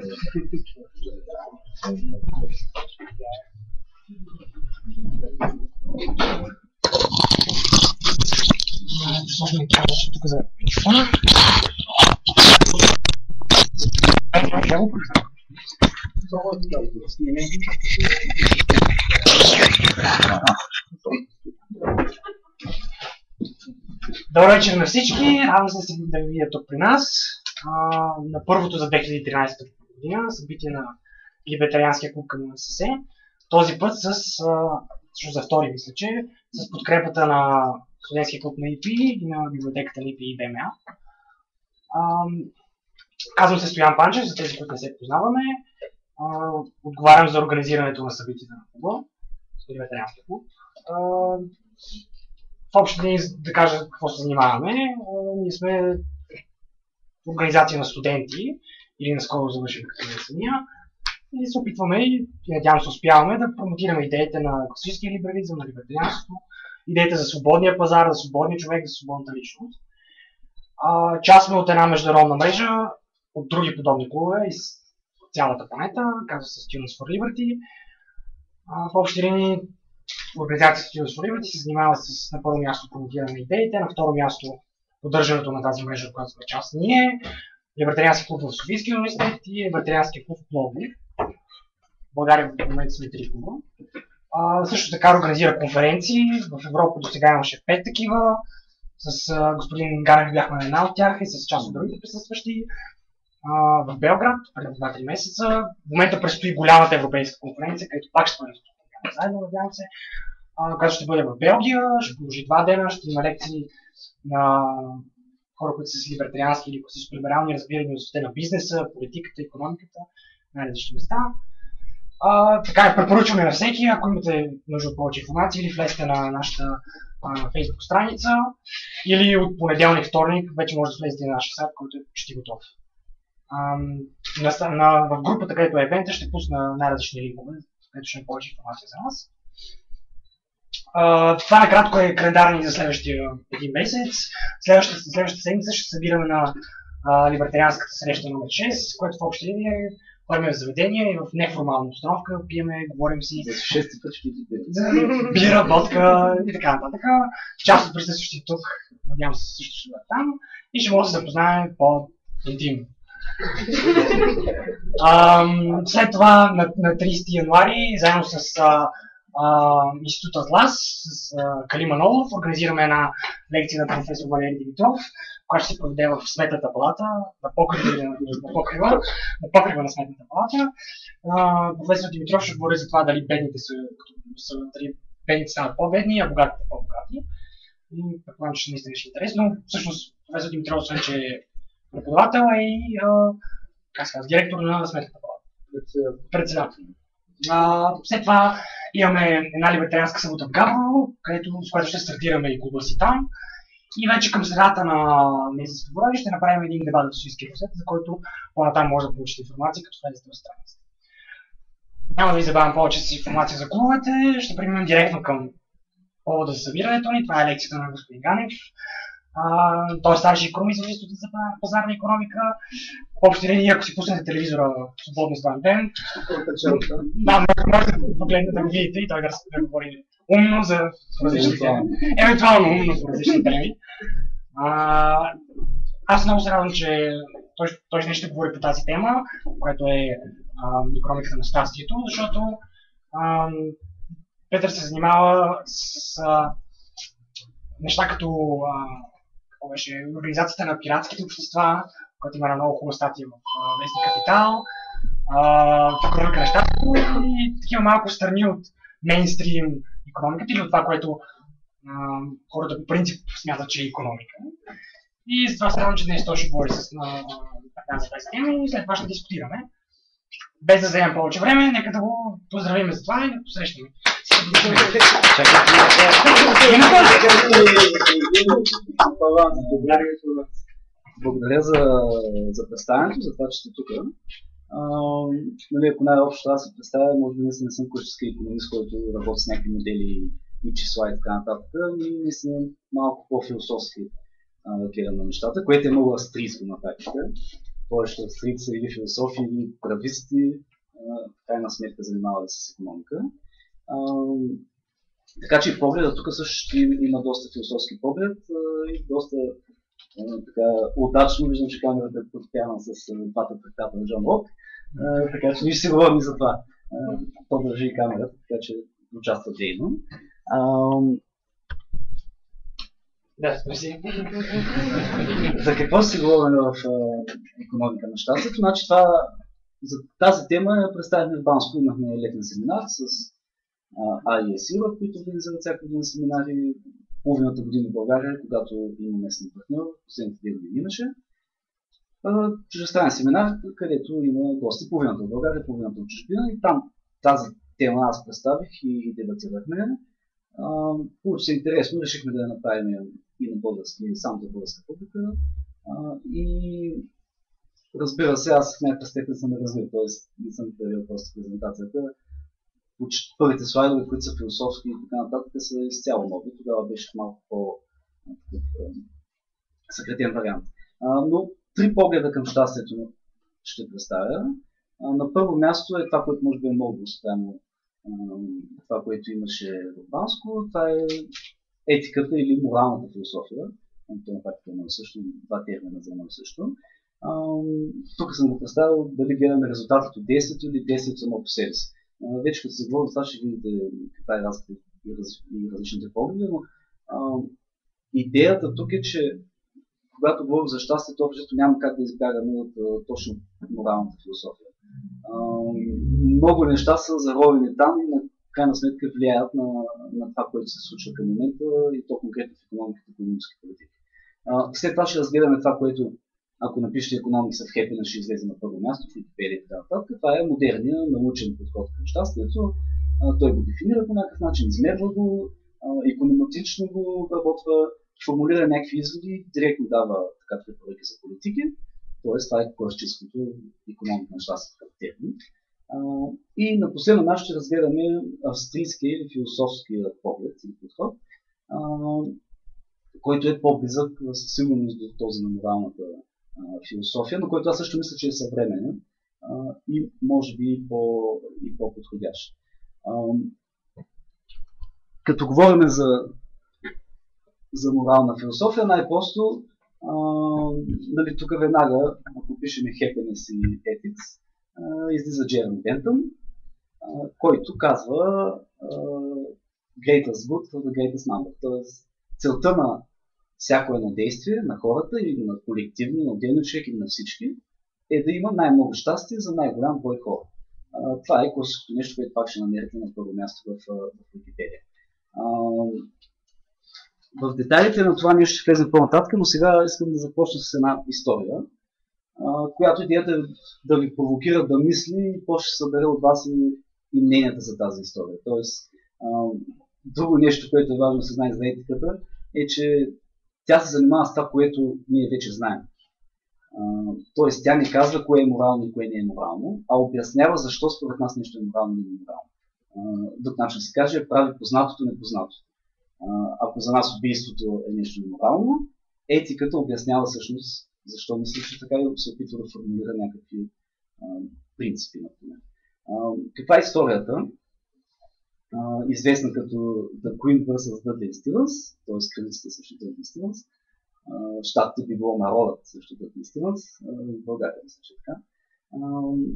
Тук за микрофона. Добър вечер на всички, радвам се да ви видя тук при нас на първото за 2013 година събитие на Либертарианския клуб към УНСС. Този път за втори мисля, че с подкрепата на студентския клуб на ИПИ и на библиотеката на ИПИ и БМА. Казвам се Стоян Панчев, за тези, които не се познаваме. Отговарям за организирането на събитията на клуба, Либертарианския клуб. В общи дни да кажа какво се занимаваме. Ние сме организация на студенти, или наскоро завършим като самия, и се опитваме и надявам се успяваме да промотираме идеите на класическия либерализъм, на либертарианството, идеите за свободния пазар, за свободния човек, за свободната личност. Част сме от една международна мрежа от други подобни клубове из цялата планета, казва се Students for Liberty. В общи линии организацията Students for Liberty се занимава с на първо място промотиране на идеите, на второ място поддържането на тази мрежа, от която сме част ние, Либертариански клуб в Софийския университет и Либертариански клуб в Пловдив. В България в момента сме 3 клуба. Също така организира конференции. В Европа до сега имаше 5 такива. С господин Ганев бяхме на една от тях и с част от другите присъстващи. В Белград преди 2-3 месеца. В момента предстои голямата европейска конференция, където пак ще бъде заедно, надявам се, която ще бъде в Белгия. Ще продължи 2 дена, ще има лекции на хора, които са с либертариански или класическо-либерални разбирания от на бизнеса, политиката, икономиката, най-различни места. Така препоръчваме на всеки, ако имате нужда от повече информация, или влезте на нашата Facebook страница, или от понеделник, вторник, вече може да влезете на нашия сайт, който е почти готов. В групата, където е евента, ще пусна най-различни линкове, където ще има повече информация за нас. Това накратко е календар ни за следващия един месец. Следващата седмица ще се събираме на либертарианската среща номер 6, което в общи линии ходим в заведение и в неформална обстановка, пиеме, говорим си. За 6 път ще бира, водка и така нататък. Част от присъстващите тук, надявам се, също ще бъдат там и ще може да се запознаем по-интимно. След това на 30 януари, заедно с Институт Атлас, с Калин Манолов, организираме една лекция на професор Валери Димитров, която ще се проведе в Сметната палата, на покрива на Сметната палата. Професор Димитров ще говори за това дали бедните стават по-бедни, а богатите по-богати. И предполагам, че наистина ще е интересно. Всъщност професор Димитров освен, че е преподавател и директор на Сметната палата. Председател. След това имаме една либертарианска събота в Габрово, с която ще стартираме и клуба си там. И вече към средата на месец февруари ще направим един дебат в Софийския университет, за който по-натам може да получите информация, като влезете в страницата. Няма да ви забавям повече с информация за клубовете, ще преминем директно към повода за събирането ни. Това е лекцията на господин Ганев. Той е старши икономист в Института за пазарна икономика. В общи линии, ако си пуснете телевизора в свободно славен ден, може да погледнете да го видите и той да говори умно за различни теми. Евентуално умно за различни теми. Аз много се радвам, че той ще говори по тази тема, която е икономиката на щастието, защото Петър се занимава с неща като организацията на пиратските общества, която има една много хубава статия в Вестник Капитал, икономика на щастието и такива малко страни от мейнстрим икономиката или от това, което хората по принцип смятат, че е икономика. И затова се радвам, че днес той ще говори с за тази тема и след това ще дискутираме. Без да вземем повече време, нека да го поздравим за това и да посрещаме. Благодаря за представянето, за това, че сте тук. Ако най-общо аз се представя, може би не съм класически икономист, който работи с някакви модели и числа и така нататък, и наистина малко по-философски гледам на нещата, което е много австрийско на практика. повечето австрийци или философи, или прависти, в крайна сметка занимавали с икономика. Така че погледът тук също има доста философски поглед и доста така удачно виждам, че камерата е подпяна с двата трактата на Джон Лок, така че ние ще си говорим за това. То държи и камерата, така че участва дейно. Да, спаси. За какво си говорим в икономика на щастието? Значи за тази тема представихме в Банско, имахме летен семинар с АИС Europe, които организират всяка година семинари. Половината година в България, когато има местен партньор, последните 2 години имаше. Чуждестранен семинар, където има гости, половината в България, половината в чужбина, и там тази тема аз представих и дебатирахме. Получи се интересно, решихме да я направим и на български, и само за българска публика. И разбира се, аз в някаква степен съм развил, т.е. не съм правил просто презентацията. Първите слайдове, които са философски и така нататък, са изцяло нови. Тогава беше малко по-съкретен вариант. Но 3 погледа към щастието ще представя. На първо място е това, което може би е много спрямо това, което имаше в Банско. Това е етиката или моралната философия. Това пак е едно също, 2 термина за едно също. Тук съм го представил дали гледаме резултатът от действието или действието само по себе си. Вече като се говори, това ще видите каква е разлика и различните погледи, но идеята тук е, че когато говорим за щастието, общото няма как да избягаме от точно моралната философия. Много неща са заровени там и на крайна сметка влияят на това, което се случва към момента и то конкретно в икономиката и икономически политики. След това ще разгледаме това, което ако напишете Economics of Happiness, ще излезе на първо място в Wikipedia и така нататък. Това е модерният научен подход към щастието. Той го дефинира по някакъв начин, измерва го, иконометрично го обработва, формулира някакви изводи, директно дава така препоръки за политики. Тоест, това е класическото икономика на щастието като термин. И на последно място ще разгледаме австрийския или философски поглед или подход, който е по-близък със сигурност до този на моралната философия, но който аз също мисля, че е съвременен и може би и по-подходящ. Като говорим за морална философия, най-просто нали, тук веднага, ако пишем Happiness и Ethics, излиза Джереми Бентън, който казва Greatest good for the greatest number. Тоест, целта на всяко едно действие на хората или на колективно, на отделно човек или на всички е да има най-много щастие за най-голям брой хора. Това е класическото нещо, което пак ще намерите на първо място в Wikipedia. В детайлите на това нещо ще влезем по-нататък, но сега искам да започна с една история, която идеята е да ви провокира да мисли и после ще събере от вас и мненията за тази история. Тоест, друго нещо, което е важно да се знае за етиката, е, че тя се занимава с това, което ние вече знаем. Тоест, тя не казва кое е морално и кое не е морално, а обяснява защо според нас нещо е морално или неморално. Друг начин се каже, прави познатото непознато. Ако за нас убийството е нещо неморално, етиката обяснява всъщност защо мисли, че така и се опитва да формулира някакви принципи, например. Каква е историята? Известна като The Queen vs. Dudley Stevens, т.е. кралицата срещу Dudley Stevens. Щатите би било народът срещу Dudley Stevens, в България мисля, че така.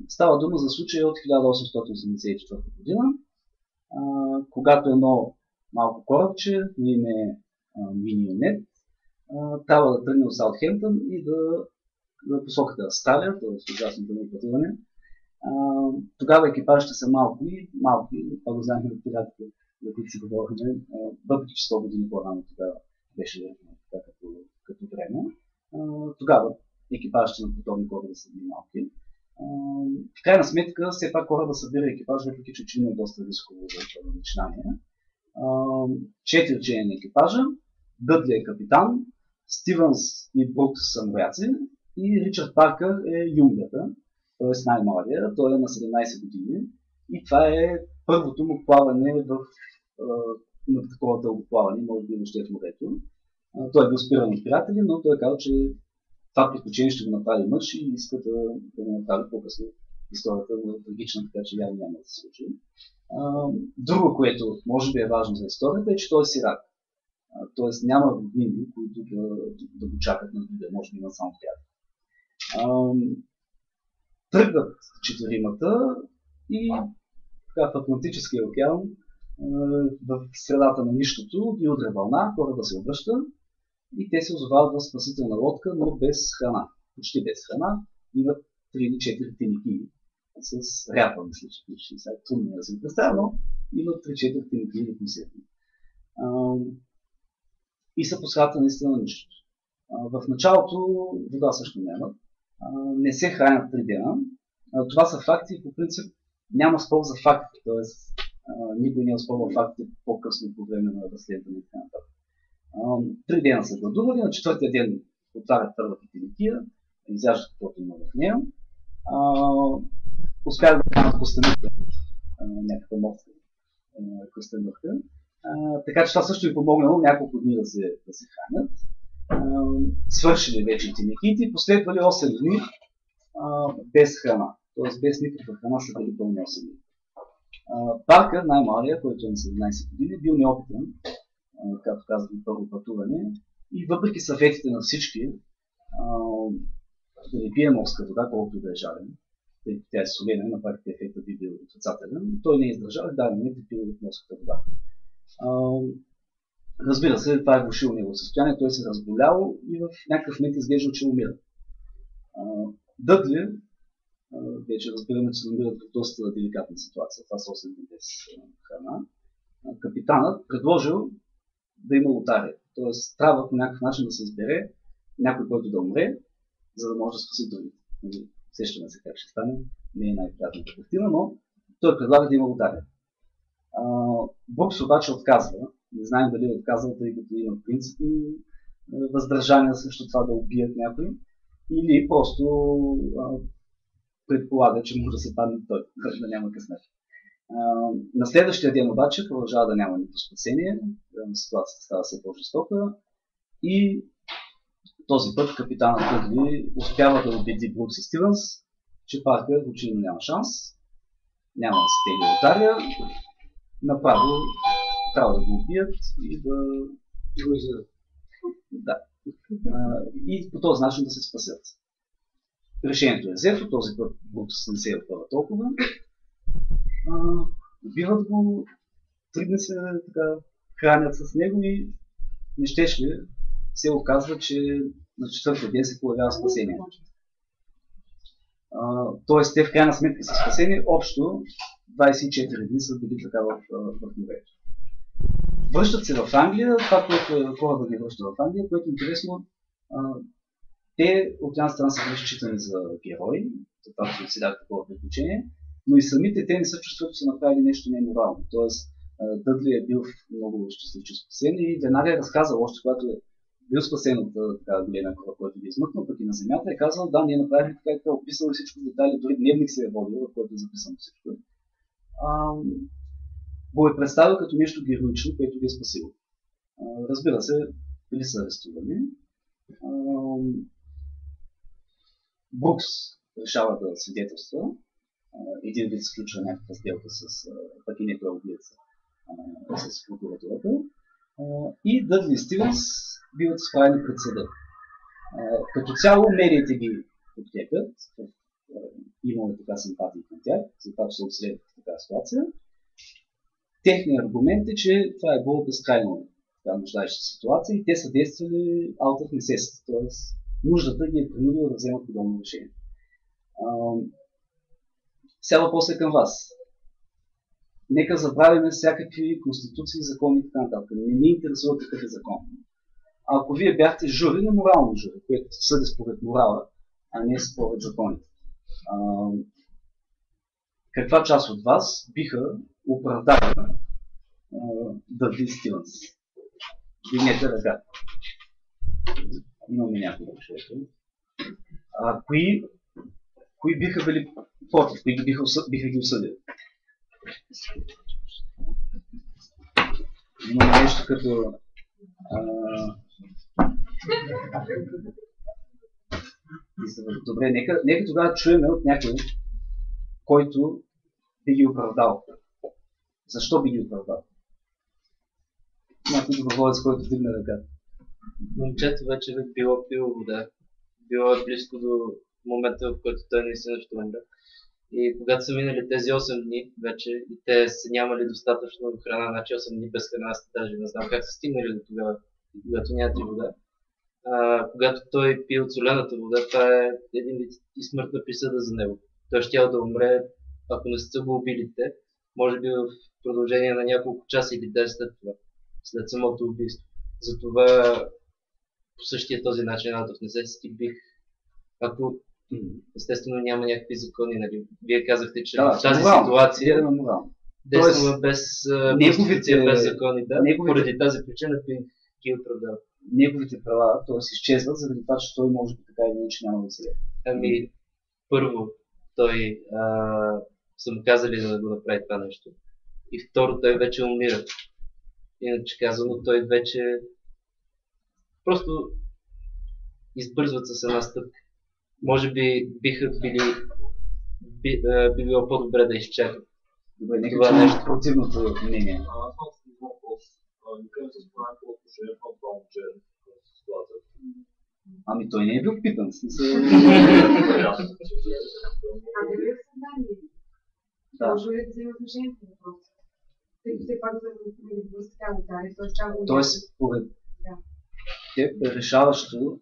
Става дума за случай от 1884 година, когато едно малко корабче на име Минионет трябва да тръгне от Саутхемптън и да посоката Австралия, т.е. ужасното му пътуване. Тогава екипажите са малки, това го знаем от пиратите, за които си говорихме, въпреки че 100 години по-рано тогава беше като време. Тогава екипажите на подобни кораби са били малки. В крайна сметка, все пак кораба събира екипаж, въпреки че очевидно е доста рисково за начинание. 4 члена на екипажа, Дъдли е капитан, Стивенс и Брукс са моряци и Ричард Паркър е юнгата, т.е. най-младия, той е на 17 години и това е първото му плаване на такова дълго плаване, може би въобще в морето. Той е бил спиран от приятели, но той е казал, че това приключение ще го направи мъж и иска да го направи по-късно историята е трагична, така че явно няма да се случи. Друго, което може би е важно за историята, е, че той е сирак. Тоест няма роднини, които да го чакат на вида, може би има само тях. Тръгват четиримата и в Атлантическия океан, в средата на нищото, ги удря вълна, хората се обръща и те се озовават в спасителна лодка, но без храна. Почти без храна. Имат 3 или 4 тиники с ряпа, мисля, че пише. Сега трудно да се представя, но имат 3-4 тиники или консерви. И са по средата наистина на нищото. В началото вода също нямат. Не се хранят 3 дена. Това са факти и по принцип няма спор за факти. Тоест, никой не е спорва факти по-късно по време на разследване и така нататък. 3 дена са гладували, на 4-тия ден отварят първата тинекия, изяждат каквото има в нея. Успяват да хранят костенурка, някаква морска костенурка. Така че това също е помогнало няколко дни да се хранят. Свършили вече тинеките и последвали 8 дни без храна. Т.е. без никаква храна са били пълни 8 дни. Паркър, най-малия, който е на 17 години, бил неопитен, както казахме, първо пътуване. И въпреки съветите на всички, да не пие морска вода, колкото да е жален, тъй като тя е солена, на практика ефектът би бил отрицателен, той не е издържал и да, не е пил от морската вода. Разбира се, това е влошило негово състояние, той се разболял и в някакъв момент изглежда, че умира. Дъдли, вече разбираме, че се намират в доста деликатна ситуация, това са 8 дни без храна. Капитанът предложил да има лотария, т.е. трябва по някакъв начин да се избере някой, който да умре, за да може да спаси другите. Сещаме се как ще стане, не е най-приятната картина, но той предлага да има лотария. Брукс обаче отказва. Не знаем дали е отказал, тъй като има принципни въздържания срещу това да убият някой, или просто предполага, че може да се падне той, да няма късмет. На следващия ден обаче продължава да няма никакво спасение, ситуацията става все по-жестока и този път капитанът Дъдли успява да убеди Брукс и Стивенс, че Паркър очевидно няма шанс, няма да се тегли лотария, направо трябва да го убият и да го изядат. Да. И по този начин да се спасят. Решението е взето, този път Брукс не се опъва толкова. Убиват го, 3 дни се хранят с него и не щеш ли се оказва, че на 4-тия ден се появява спасение. Тоест те в крайна сметка са спасени, общо 24 дни са били така в морето. Връщат се в Англия, това, което хората да ги връщат в Англия, което е интересно, те от една страна са били считани за герои, за това, че си дадат такова приключение, но и самите те не се чувстват, че са направили нещо неморално. Тоест, Дъдли е бил много щастлив, че спасен и веднага е разказал, още когато е бил спасен от така големия кораб, който ги е измъкнал, пък и на земята, е казал, да, ние направихме така и така, описал всичко в детайли, дори дневник се е водил, в който е записано всичко. Го е представил като нещо героично, което ги е спасило. Разбира се, били са арестувани. Брукс решава да свидетелства. Един вид сключва някаква сделка с пък и някоя убиеца с прокуратурата. И Дъдли и Стивенс биват справени пред съда. Като цяло медиите ги подкрепят. Имаме така симпатии към тях, за това, че се обследват в такава ситуация. Техният аргумент е, че това е било безкрайно нуждаеща ситуация и те са действали out of necessity, т.е. нуждата ги е принудила да вземат подобно решение. Сега въпрос е към вас. Нека забравим всякакви конституции, закони и така нататък. Не ни интересува какъв е закон. Ако вие бяхте жури на морално жури, което съди според морала, а не според законите, каква част от вас биха оправдали Дъдли и Стивенс? Дигнете ръка. Имаме няколко човека. Кои биха били против, кои биха ги осъдили? Имаме нещо като Добре, нека тогава чуем от някой, който би ги оправдал. Защо би ги оправдал? Някой доброволец, който вдигне ръка. Момчето вече е било пило вода. Било е близко до момента, в който той наистина ще умре. И когато са минали тези 8 дни вече и те са нямали достатъчно храна, значи 8 дни без храна, аз даже не знам как са стигнали до тогава, когато нямате вода. Когато той пие от солената вода, това е един вид и смъртна присъда за него. Той щял да умре, ако не сте го убили те, може би в продължение на няколко часа или 10 след това, след самото убийство. Затова по същия този начин of necessity бих, ако естествено няма някакви закони, нали? Вие казахте, че в тази ситуация действаме без конституция, без закони, да? Поради тази причина бих ги оправдал. Неговите права, т.е. изчезват, заради това, че той може би така или иначе няма да се. Ами, първо, той са му казали да го направи това нещо. И второ, той вече умира. Иначе казано, той вече просто избързват с една стъпка. Може би биха били би било по-добре да изчакат. Добре, нека това нещо противното мнение. Ами той не е бил питан. Тоест, според теб е решаващо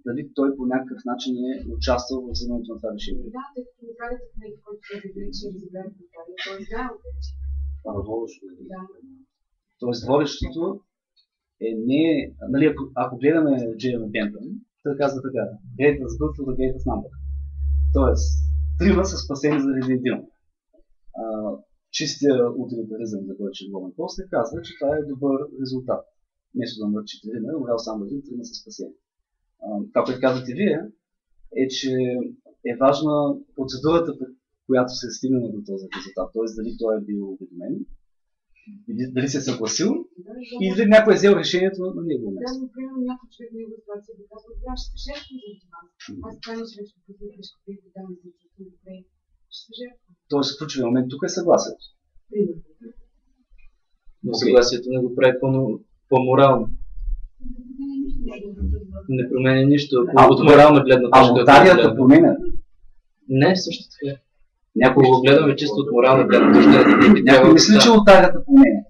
дали той по някакъв начин е участвал в вземането на това решение. Да, тъй като лукарите в него, който се вече разбере в Италия, той е знаел вече. Това е водещото. Тоест водещото е не... Нали, ако гледаме Джейми Бентън, той казва така: Greatest good for the greatest number. Тоест, трима са спасени заради един. Чистия утилитаризъм, за който ще говорим после, казва, че това е добър резултат. Вместо да мърчи трима, умрял само един, трима са спасени. Това, което казвате вие, е, че е важна процедурата, по която се е стигнала до този резултат. Т.е. дали той е бил уведомен, дали се е съгласил и дали някой е взел решението на него място. Да, например, някой човек в него ситуация да казва: да, ще се жертвам заради вас. Аз това не ще вече покажу, ще ви дам за чувствам добре. Ще се жертвам. Тоест, ключовия момент тук е съгласието. Но съгласието не го прави по-морално. Не променя нищо. От морална гледна точка. А лотарията променя? Не, също така. Някой го гледаме чисто от морална гледна точка. Някой мисли, че лотарията променя.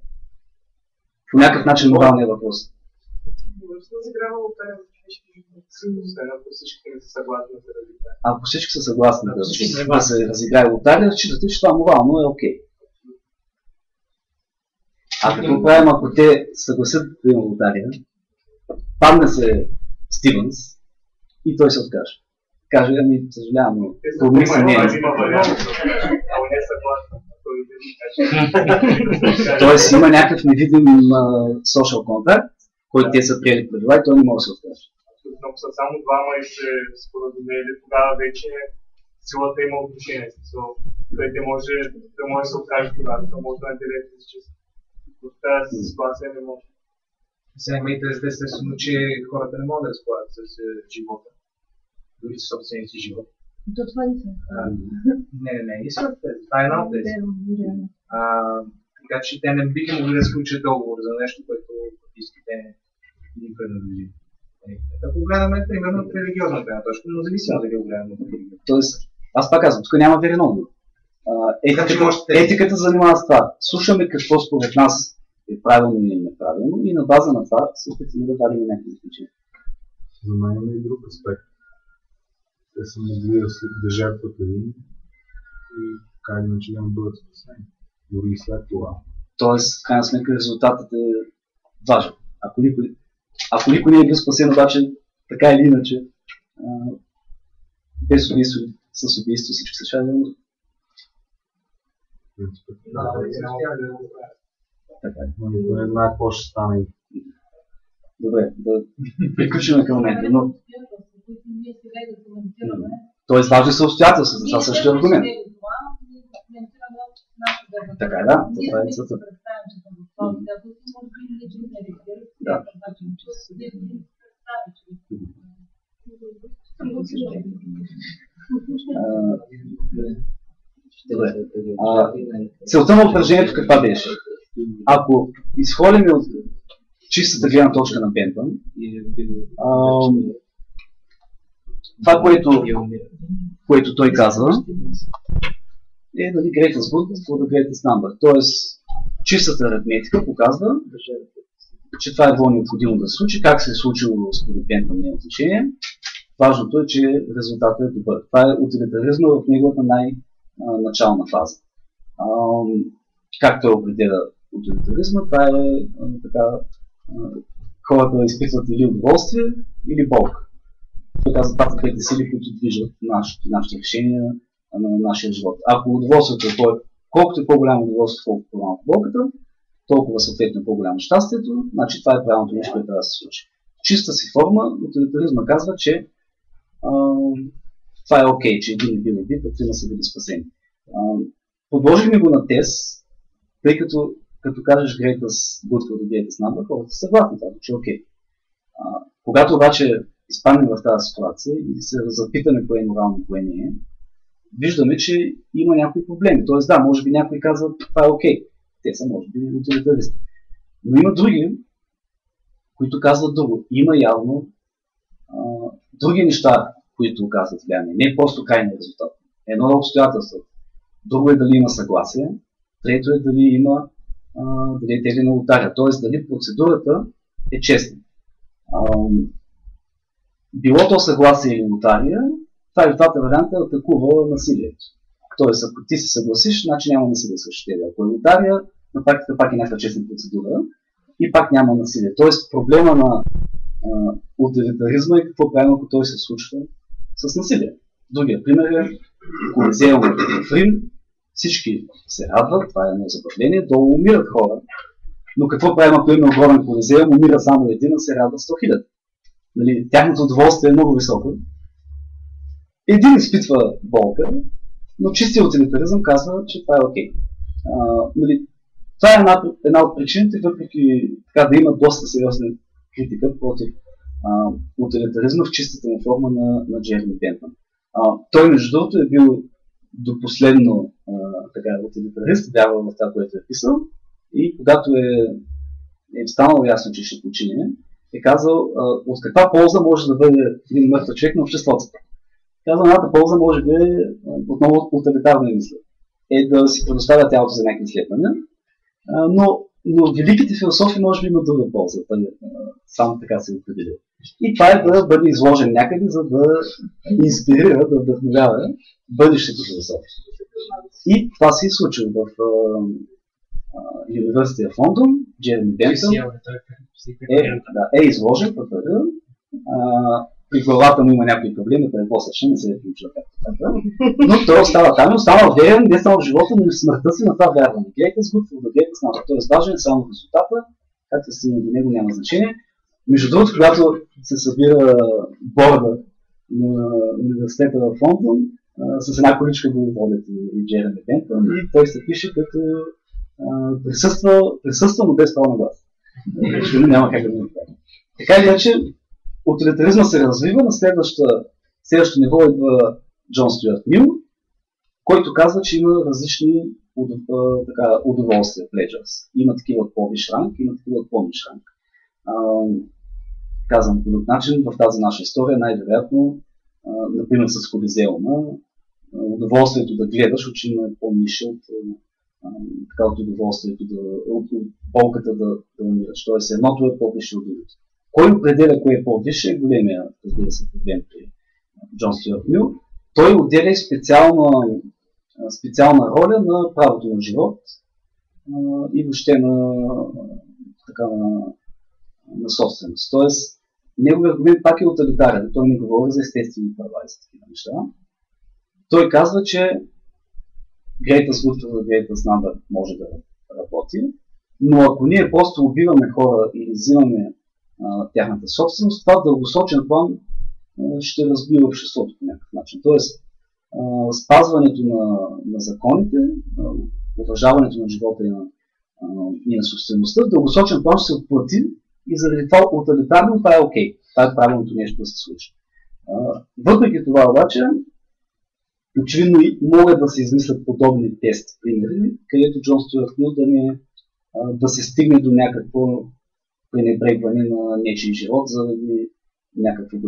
По някакъв начин моралния въпрос. Ако всички не са съгласни да се разиграе. Ако всички са съгласни да се разиграе лотария, считате, че това морално е окей. А какво правим, ако те съгласят да има лотария, падне се Стивенс и той се откаже? Каже: ами, съжалявам, но промих се не. Тоест има някакъв невидим social контракт, който те са приели правила и той не може да се откаже. Ако са само двама и се споразумели, тогава вече силата има отношение. Той не може да се откаже тогава, само да е директно с чисто. В тази ситуация не може. Сега имайте естествено, че хората не могат да разполагат с живота, дори с собствения си живот. То това не са. Не, това е една от тези. Така че те не биха могли да сключат договор за нещо, което фактически те не им принадлежи. Ако гледаме, примерно, от религиозна гледна точка, но зависимо дали го гледаме от религиозна. Тоест, аз пак казвам, тук няма верен отговор. Етиката занимава с това. Слушаме какво според нас е правилно или неправилно и на база на това се опитваме да вадим някакви изключения. За мен има и друг аспект. Те са могли да жертват един и така иначе да не бъдат спасени. Дори и след това. Тоест, в крайна сметка, резултатът е важен. Ако никой не е бил спасен, обаче, така или иначе, без убийство, с убийство всички се шали да умрат. Но никой не знае какво ще стане. Добре, да приключим към момента, но... Тоест, важни са обстоятелствата, това също е аргумент. Така е, да, това е целта. Да. Добре. Целта на упражнението каква беше? Ако изходим от чистата гледна точка на Бентън, това, което той казва, е дали greatest good for the greatest number. Тоест, чистата аритметика показва, че това е било необходимо да се случи. Как се е случило според Бентън не е значение. Важното е, че резултатът е добър. Това е утилитаризма в неговата най-начална фаза. Как той определя утилитаризма? Това е така, хората изпитват или удоволствие, или болка. Той казва, това са двете сили, които движат нашите решения на нашия живот. Ако удоволствието е колкото е по-голямо удоволствието, колкото по-малко болката, толкова съответно по-голямо щастието, значи това е правилното нещо, което трябва да се случи. В чиста си форма, утилитаризма казва, че това е окей, че един е бил убит, а трима са били спасени. Подложихме го на тест, тъй като кажеш greatest good for the greatest number, хората са съгласни, това че е окей. Когато обаче изпаднем в тази ситуация и се запитаме кое е морално, кое не е, виждаме, че има някои проблеми. Тоест да, може би някой казва, това е окей. Те са може би утилитаристи. Но има други, които казват друго. Има явно други неща, които оказват влияние. Не просто крайния резултат. Едно е обстоятелство. Друго е дали има съгласие. Трето е дали дали е тегли на лотария. Т.е. дали процедурата е честна. Било то съгласие или лотария, това и двата варианта атакува насилието. Тоест, ако ти се съгласиш, значи няма насилие срещу тебе. Ако е лотария, на практика пак е някаква честна процедура и пак няма насилие. Тоест, проблема на утилитаризма е какво правим, ако той се случва с насилие. Другия пример е Колизеум в Рим. Всички се радват, това е едно забавление, долу умират хора. Но какво правим, ако има огромен Колизеум, умира само един, а се радва 100 000. Нали, тяхното удоволствие е много високо. Един изпитва болка, но чистия утилитаризъм казва, че това е окей. Нали, това е една от причините, въпреки така да има доста сериозна критика против утилитаризма в чистата му форма на Джереми Бентън. Той, между другото, е бил до последно утилитарист, вярвал в това, което е писал, и когато е станало ясно, че ще почине, е казал от каква полза може да бъде един мъртъв човек на обществото. Казва, едната полза може би отново утилитарна мисля. Е да си предоставя тялото за някакви изследвания, но великите философи може би има друга полза, само така се определил. И това е да бъде изложен някъде, за да инспирира, да вдъхновява бъдещето философия. И това се е случило в University of London. Джереми Бентън е изложен, при главата му има някои проблеми, да е по-същен, не се е включил както така. Но той остава там и остава верен не само в живота, но и в смъртта си на това вярване. Greatest good for the greatest number. Тоест важен само резултата, както се до него няма значение. Между другото, когато се събира борда на университета в Лондон, с една количка го водят и Джереми Бентън, и той се пише като присъства, но без право на глас. Няма как да го направи. Така или иначе, утилитаризма се развива, на следващото ниво идва Джон Стюарт Мил, който казва, че има различни удоволствия, pleasures. Има такива от по-висш ранг, има такива от по-нисш ранг. Казвам по друг начин, в тази наша история най-вероятно, например с Колизеума, удоволствието да гледаш очевидно е по-нише от удоволствието, от болката да умираш. Тоест едното е по-висше от другото. Кой определя кое е по-висше е големия, разбира се, проблем при Джон Стюарт Мил. Той отделя специална роля на правото на живот и въобще на собственост. Тоест, неговият аргумент пак е утилитарен. Той не говори за естествени права и за такива неща. Той казва, че greatest good for the greatest number може да работи, но ако ние просто убиваме хора или взимаме тяхната собственост, това в дългосрочен план ще разбива обществото по някакъв начин. Тоест, спазването на законите, уважаването на живота и на собствеността, в дългосрочен план ще се отплати и заради това утилитарно това е окей. Това е правилното нещо да се случи. Въпреки това обаче, очевидно могат да се измислят подобни тест примери, където Джон Стюарт Мил да се стигне до някакво пренебрегване на нечий живот заради някаква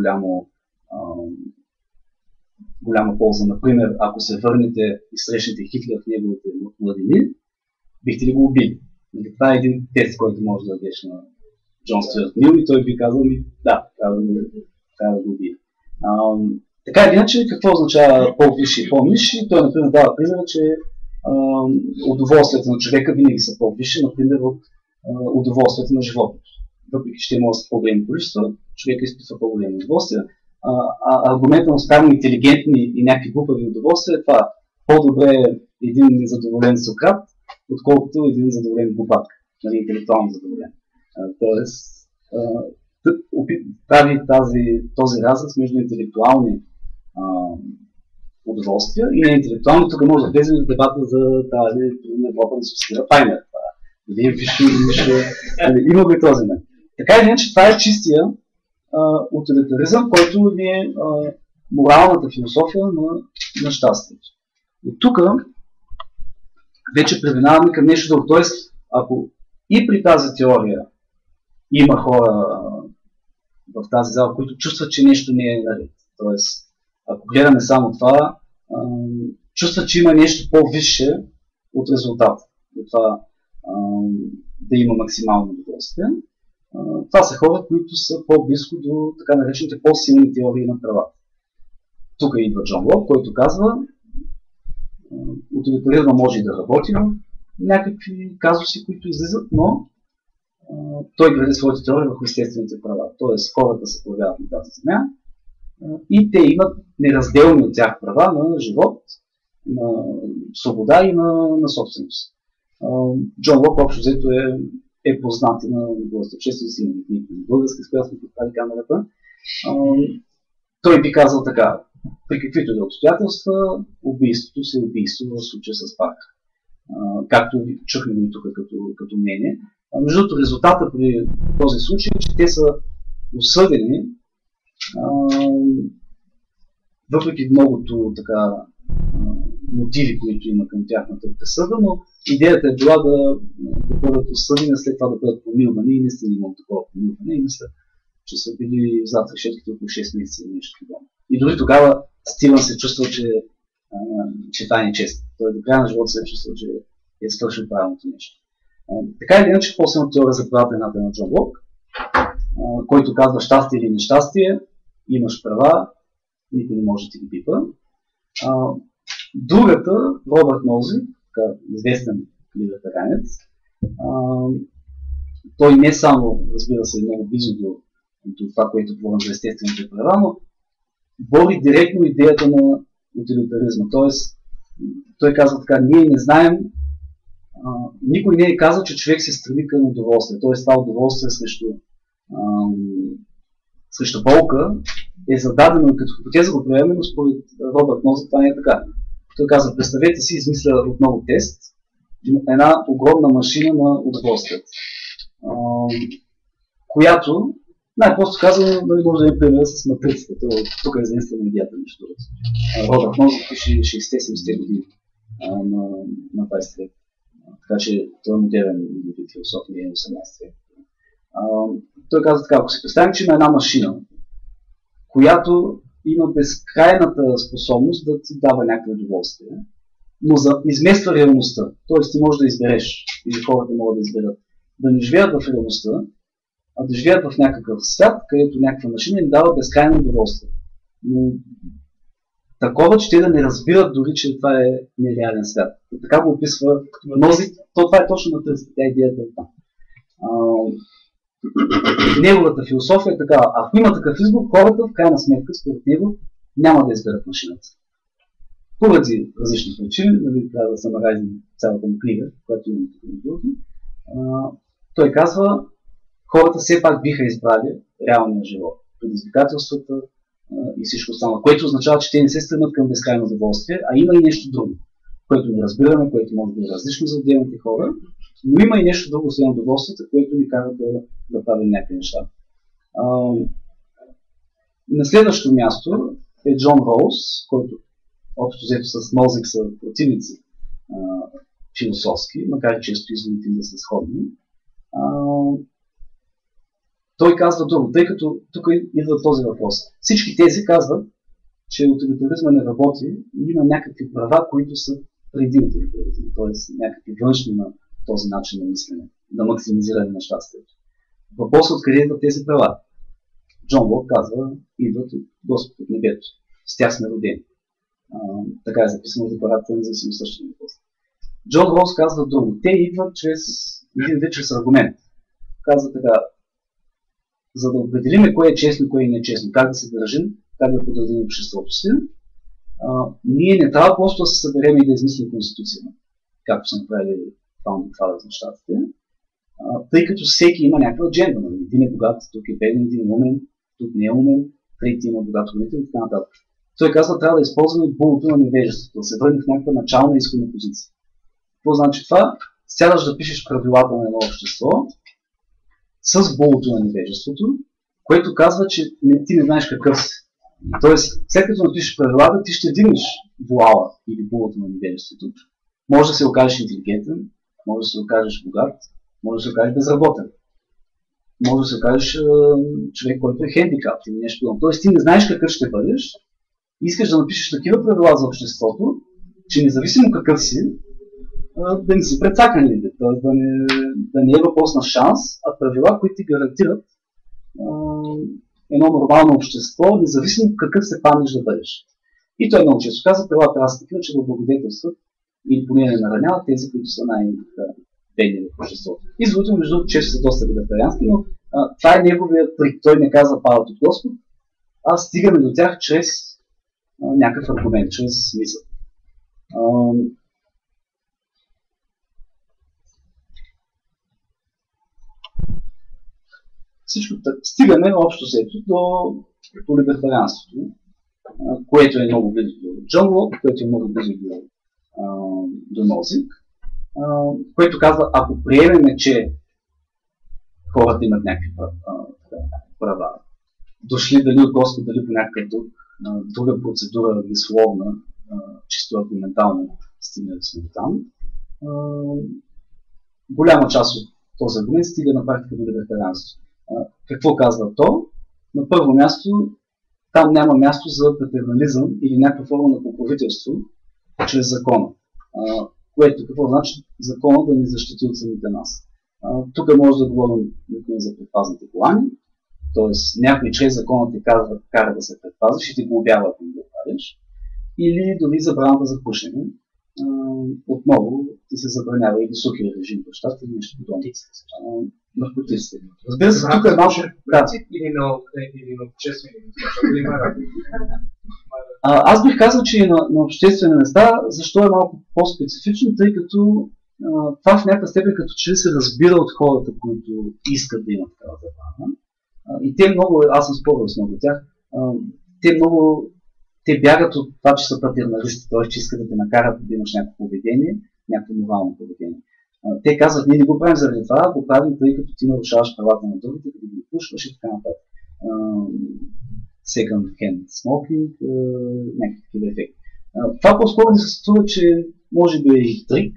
голяма полза. Например, ако се върнете и срещнете Хитлер в неговите младини, бихте ли го убили? Това е един тест, който може да дадеш на Джон Стюарт Мил и той би казал да, трябва да го убие. Така или иначе, какво означава по-висши и по-нисши? Той, например, дава пример, че удоволствията на човека винаги са по-висши, например, от удоволствията на животното. Въпреки че те могат да са по-големи количества, човека изпитва по-големи удоволствия. Аргументът на спрямо интелигентни и някакви глупави удоволствия е това. По-добре е един незадоволен Сократ, отколкото един задоволен глупак, нали, интелектуално задоволен. Тоест, прави този разраз между интелектуални удоволствия и неинтелектуални. Тук може да влезем в дебата за тази Европа да се спира Пайнер. Дали е висше или нищо. Има го и този мен. Така или иначе, това е чистия утилитаризъм, който е моралната философия на щастието. И тук вече преминаваме към нещо друго. Тоест, ако и при тази теория има хора в тази зала, които чувстват, че нещо не е наред. Тоест, ако гледаме само това, чувстват, че има нещо по-висше от резултата. От това да има максимално удоволствие. Това са хора, които са по-близко до така наречените по-силни теории на правата. Тук идва Джон Лок, който казва, утилитаризма може и да работи в някакви казуси, които излизат, но той гради своите теории върху естествените права. Тоест хората се появяват на тази земя и те имат неразделни от тях права на живот, на свобода и на собственост. Джон Лок общо взето е познат и на общественици на български, с която сме подправи камерата. Той би казал така, при каквито и да обстоятелства, убийството си е убийство в случая с Парк. Както чухме и тук като мнение. Между другото, резултата при този случай е, че те са осъдени, въпреки многото мотиви, които има към тяхната присъда, но идеята е била да бъдат осъдени, след това да бъдат помилвани и наистина имам такова помилване и мисля, че са били зад решетките около 6 месеца или нещо такова. И дори тогава Стивън се чувствал, че това е нечестно. Той до края на живота се е чувствал, че е свършил правилното нещо. Така или иначе, по-силна теория за правата едната на Джон Лок, който казва щастие или нещастие, имаш права, никой не може да ти ги пипа. Другата, Робърт Нози, известен либертарианец, той не само, разбира се, много близо до това, което говорим за естествените права, но бори директно идеята на утилитаризма. Тоест, той казва така, ние не знаем, никой не е казал, че човек се стреми към удоволствие. Тоест, това удоволствие срещу болка е зададено и като хипотеза го приемаме, но според Робърт Нози това не е така. Той казва, представете си, измисля отново тест, една огромна машина на удоволствието, която, най-просто казвам, може да е пример с матрицата. Тук е заинствена идеята нещо. Робърт Нози пише 60-70 години на 20 век. Така че той е модерен философ, не е 18 век. Той казва така, ако се представим, че има една машина, която има безкрайната способност да ти дава някакво удоволствие, но измества реалността. Т.е. ти можеш да избереш, или хората могат да изберат, да не живеят в реалността, а да живеят в някакъв свят, където някаква машина им дава безкрайно удоволствие. Но такова, че те да не разбират дори, че това е нереален свят. Така го описва Нози, това е точно матрицата, тя идеята е там. Неговата философия е така, ако има такъв избор, хората в крайна сметка, според него, няма да изберат машината. Поради различни причини, нали, трябва да самаразим цялата му книга, която има тук. Той казва, хората все пак биха избрали реалния живот, предизвикателствата и всичко останало, което означава, че те не се стремят към безкрайно удоволствие, а има и нещо друго, което не разбираме, което може да е различно за отделните хора, но има и нещо друго освен удоволствието, което ни кара да правим някакви неща. На следващото място е Джон Роуз, който общо взето с Нозик са противници философски, макар и често изводите да са сходни. Той казва друго, тъй като тук идва този въпрос. Всички тези казват, че утилитаризма не работи и има някакви права, които са преди утилитаризма, т.е. някакви външни на този начин на мислене, да максимизиране на щастието. Въпросът откъде идват тези права? Джон Лок казва, идват от Господ от небето. С тях сме родени. Така е записано в Декларацията на независимостта. Джон Роуз казва друго. Те идват чрез един вид, чрез аргумент. Казва така, за да определиме кое е честно, кое е нечестно, как да се държим, как да подредим обществото си, ние не трябва просто да се съберем и да измислим конституция, както са направили това за щатите, тъй като всеки има някаква адженда. Един е богат, тук е беден, един е умен, тук не е умен, трети има богат родител и така нататък. Той казва, трябва да използваме булото на невежеството, да се върне в някаква начална изходна позиция. Какво значи това? Сядаш да пишеш правилата на едно общество с булото на невежеството, което казва, че ти не знаеш какъв си. Тоест, след като напишеш правилата, ти ще дигнеш вуала или булото на невежеството. Може да се окажеш интелигентен, може да се окажеш богат, може да се окажеш безработен. Може да се окажеш човек, който е хендикап или нещо подобно. Тоест, ти не знаеш какъв ще бъдеш, искаш да напишеш такива правила за обществото, че независимо какъв си, да не си прецакани, т.е. да не е въпрос на шанс, а правила, които ти гарантират едно нормално общество, независимо какъв се паднеш да бъдеш. И той много често казва, правила трябва да са такива, че да благодетелстват или поне не нараняват тези, които са най-бедни в обществото. Изводите, между другото, често са доста либертариански, но това е неговият трик. Той не казва падат от Господ, а стигаме до тях чрез някакъв аргумент, чрез мисъл. Всичко стигаме общо взето до либертарианството, което е много близо до Джон Лок, което е много близо до Нозик, което казва, ако приемеме, че хората имат някакви права, дошли дали от Господ, дали по някакъв друга процедура, мисловна, чисто аргументално стигнали сме там, голяма част от този аргумент стига на практика до либертарианството. Какво казва то? На първо място, там няма място за патернализъм или някаква форма на покровителство чрез закона. Което какво значи закона да ни защити от самите нас. Тук може да говорим за предпазните колани, т.е. някой чрез закона ти кара да се предпазиш и ти го обява, ако не го правиш, или дори забраната за пушене. Отново ти се забранява и високия режим в щата и нещо подобно. Наркотиците. Разбира се, тук е малко... Или на обществени места. Аз бих казал, че и на обществени места, защо е малко по-специфично, тъй като това в някаква степен като че ли се разбира от хората, които искат да имат такава забрана. И те много, аз съм спорил с много от тях, те бягат от това, че са патерналисти, т.е. че искат да те накарат да имаш някакво поведение, някакво морално поведение. Те казват, ние не го правим заради това, го правим, тъй като ти нарушаваш правата на другите, като ги пушваш и така нататък. Second hand smoking, някакви такива ефекти. Това по-скоро ми се струва, че може би е и трик,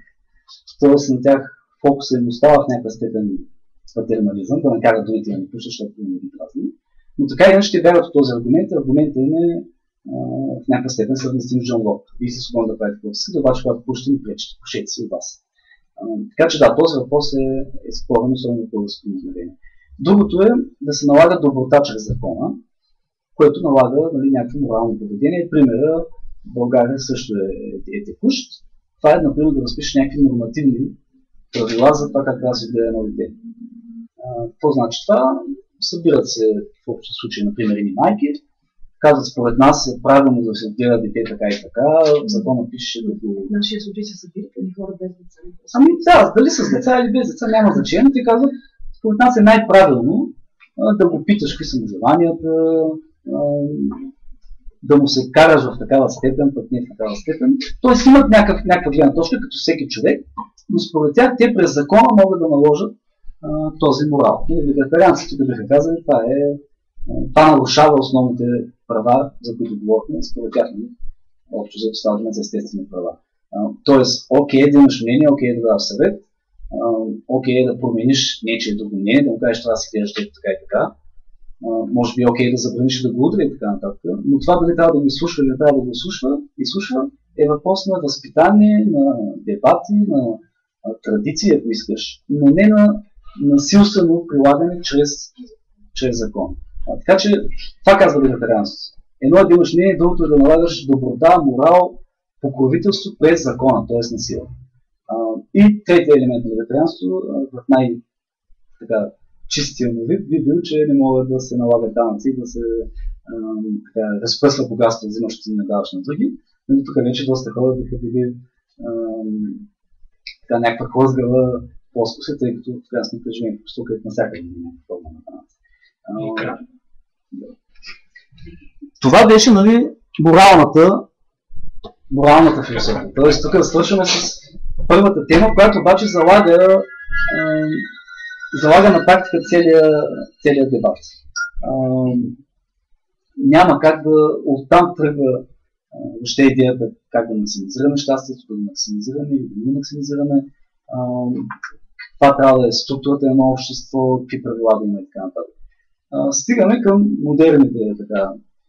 т.е. на тях фокусът им остава в някаква степен патернализъм, да накарат другите да не пушат, защото не ги празни. Но така иначе ще бягат от този аргумент. Аргументът им е в някаква степен съвместим с Джон Лок. Вие си свободен да правите каквото искате, обаче когато пушите ни пречите, пушете си от вас. Така че да, този въпрос е спорен, особено в българското измерение. Другото е да се налага доброта чрез закона, което налага някакво морално поведение. Примера в България също е текущ. Това е, например, да разпишеш някакви нормативни правила за това как трябва да се гледа едно дете. Какво значи това? Събират се в общи случаи, например, и майки, казват, според нас е правилно да се гледа дете така и така, закона пише да го... Нашия случай се събират или хора без деца? Ами да, дали с деца или без деца няма значение. Те казват, според нас е най-правилно да го питаш какви са му желанията, да му се караш в такава степен, пък не в такава степен. Тоест имат някаква гледна точка, като всеки човек, но според тях те през закона могат да наложат този морал. Либертарианците биха казали, това е Това нарушава основните права, за които говорихме, според тях, общо взето става дума за естествени права. Тоест, окей да имаш мнение, окей да даваш съвет, окей да промениш нечие друго мнение, да му кажеш това си гледаш така и така. Може би окей да забраниш да го утре и така нататък. Но това дали трябва да го изслушва или не трябва да го изслушва е въпрос на възпитание, на дебати, на традиции, ако искаш, но не на насилствено прилагане чрез закон. Така че това казва либертарианството. Едно е да имаш мнение, другото е да налагаш доброта, морал, покровителство през закона, т.е. на сила. И третия елемент на либертарианството в най-чистия му вид би бил, че не могат да се налагат данъци, да се разпръсва богатство, взимащото си не даваш на други. Но тук вече доста хора биха били някаква хлъзгава плоскост, тъй като в крайна сметка живеем в обществото, където навсякъде има някаква форма на данъци. Това беше, нали, моралната философия. Тоест, тук да свършваме с първата тема, която обаче залага на практика целият дебат. Няма как да оттам тръгва въобще идеята как да максимизираме щастието, да го максимизираме или да не максимизираме, каква трябва да е структурата на едно общество, какви правила да има и така нататък. Стигаме към модерните,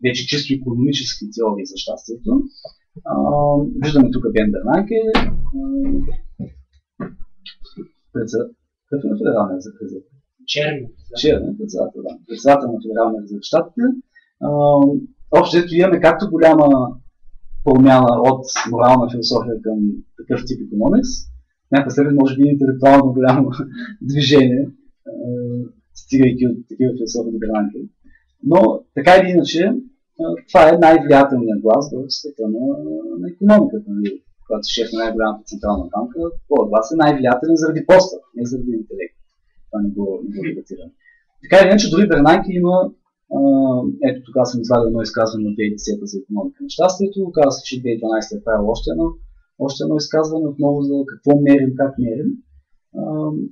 вече чисто икономически теории за щастието. Виждаме тук Бен Бернанке, какъв е федералният за президент? Черни, председател на федералния за щатите. Общо взето имаме както голяма промяна от морална философия към такъв тип икономикс, някаква степен може би интелектуално голямо движение, стигайки от такива философи до Бернанке. Но така или иначе, това е най-влиятелният глас в света на икономиката. Когато си шеф на най-голямата централна банка, този глас е най-влиятелен заради поста, не заради интелект. Това не го дебатирам. Така или иначе, дори Бернанке има, ето тук съм извадил едно изказване от 2010 за икономика на щастието, оказва се, че 2012 е правил още едно изказване отново за какво мерим, как мерим.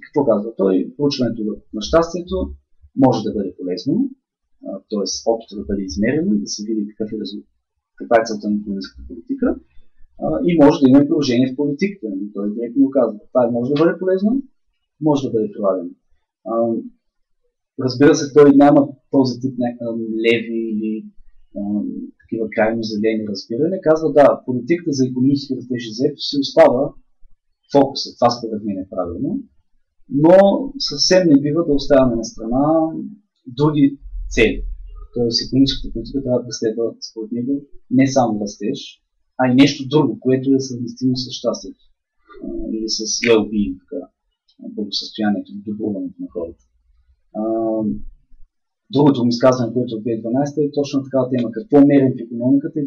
Какво казва той? Проучването на щастието може да бъде полезно, т.е. опита да бъде измерено и да се види каква е целта на икономическата политика, и може да има и приложение в политиката. Той директно го казва. Това може да бъде полезно, може да бъде прилагано. Разбира се, той няма този тип леви или такива крайно зелени разбиране. Казва, да, политиката за икономически растеж и заетост си остава фокусът. Това според мен е правилно. Но съвсем не бива да оставяме на страна други цели. Тоест, икономическата политика трябва да преследва според него не само растеж, а и нещо друго, което е съвместимо с щастието или с well-being, благосъстоянието, добруването на хората. Другото му изказване, което от 2012 е точно такава тема. Какво мерим в икономиката